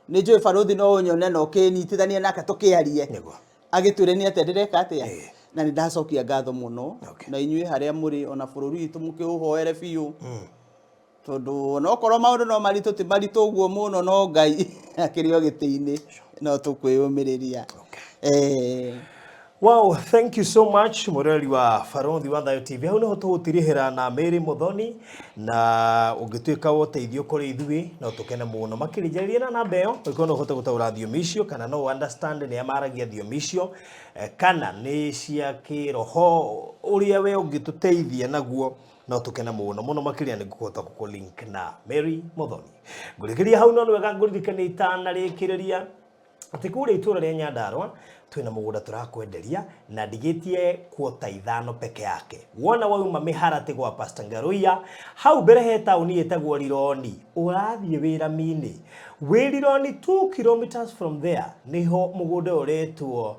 ni njui baruthi no unyone no kinyitithania nake tukiarie agitwire ni atia ndireka atia na ni ndacokia ngatho muno na inyui haria muri ona bururi witu mukiuhoere biu tondu no korwo maundu no maritu ti maritu uguo muno no Ngai akirio gitiini no tukwiyumiriria Wow, thank you so much mureri wa Barothi wa Thayo TV. Hau niho tugutirihira na Mary Muthoni na ungituika uteithio kuri ithui no tukene muno makirijaria na namba iyo ikono hote gutaura Thiomi icio kana no understand ni amaragia Thiomi icio kana ni cia kiroho uria we ungituteithia naguo no tukena muno makiria ni gukuhota ku link na Mary Muthoni ngurikiria hau no wega nguririkania itana rikiriria ati kuri itura ria Nyandarua twina mugunda turakwenderia na ndigitie kuota 5 peke yake wona wauma miharati gwa Pastor Ngaruia hau mbere he tauni etagwo Rironi urathie wira mini Rironi 2 kilometers from there niho mugunda uretwo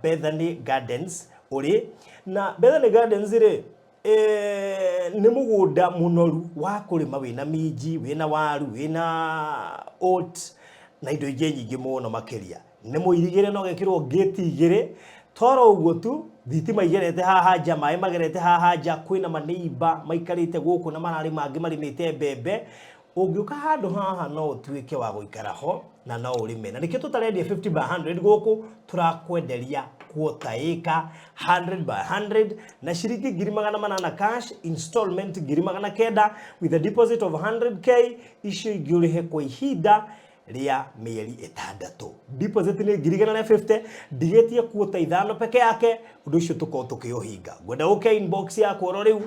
Bethany Gardens uri na Bethany Gardens ri ni mugunda munoru wa kurima wina minji wina waru wina oat na indo ingĩ nyingĩ muno makiria ni muirigire no gekirwo gate igire toro uguo tu thitima igerete haha nja mai magerete haha nja kwina maneiba maikarite guku na marari mangi marimite mbembe ungiuka handu haha no tuike wa guikara ho na no urime na nikio tutarendia 50 by 100 guku turakwenderia quota acre 100 by 100 na shiringi 800 cash installment 900 with a deposit of 100k icio igurihe kwa ihinda ria mieri 6 deposit ni 850 digetie quota 5 peke yake undu ucio tuko tukiohinga gwenda uke inbox yako oro riu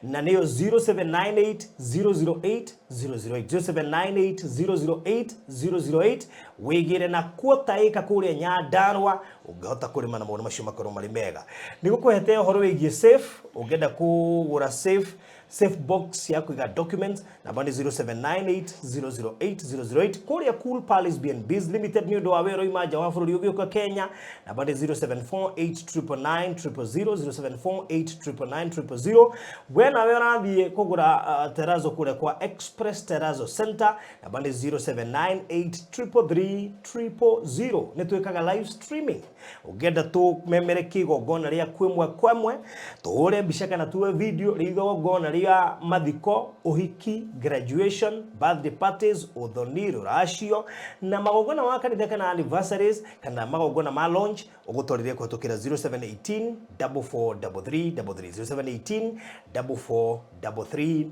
na niyo 0798 008 008 0798 008 008 wigire na quota acre kuria Nyandarua ungehota kurima na maundu macio makorwo mari mega nigukuhete horo wigie safe ungenda kugura safe box ya kuiga documents namba ni 0798 008 008 kuria Cool Palace BNBs Limited ni ndo wawero imaja wa bururi ugioka Kenya namba ni 0748 0748 wena we rathie kugura terazo kure kwa Express Terazo Center namba ni 0798 ni twikaga live streaming ugenda tu memere kigogona ria kwemwe tuhure mbica kana tuwe video rigogona ria mathiko uhiki graduation birthday parties uthoniro racio na magogona wa kanitha kana anniversaries kana magogona ma launch ugutwarire kwetukira 0718 4433 0718 4433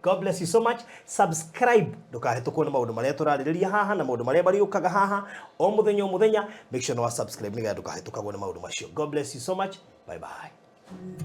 God bless you so much. Subscribe ndukahetũkwo na maundu maria turarĩrĩria haha na maundu maria bariũkaga haha o muthenya make sure no subscribe nigetha ndukahetũkagwo na maundu macio. God bless you so much. Bye bye.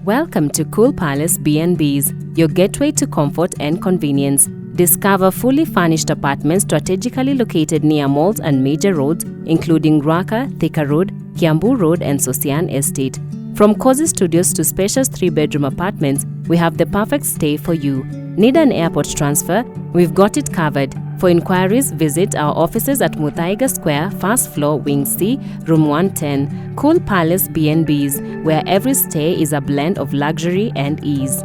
Welcome to Cool Palace B&Bs, your gateway to comfort and convenience. Discover fully furnished apartments strategically located near malls and major roads, including Ruaka, Thika Road, Kiambu Road, and Sosian Estate. From cozy studios to spacious 3-bedroom apartments, we have the perfect stay for you. Need an airport transfer? We've got it covered. For inquiries, visit our offices at Muthaiga Square, first floor, Wing C, room 110. Cool Palace B&Bs, where every stay is a blend of luxury and ease.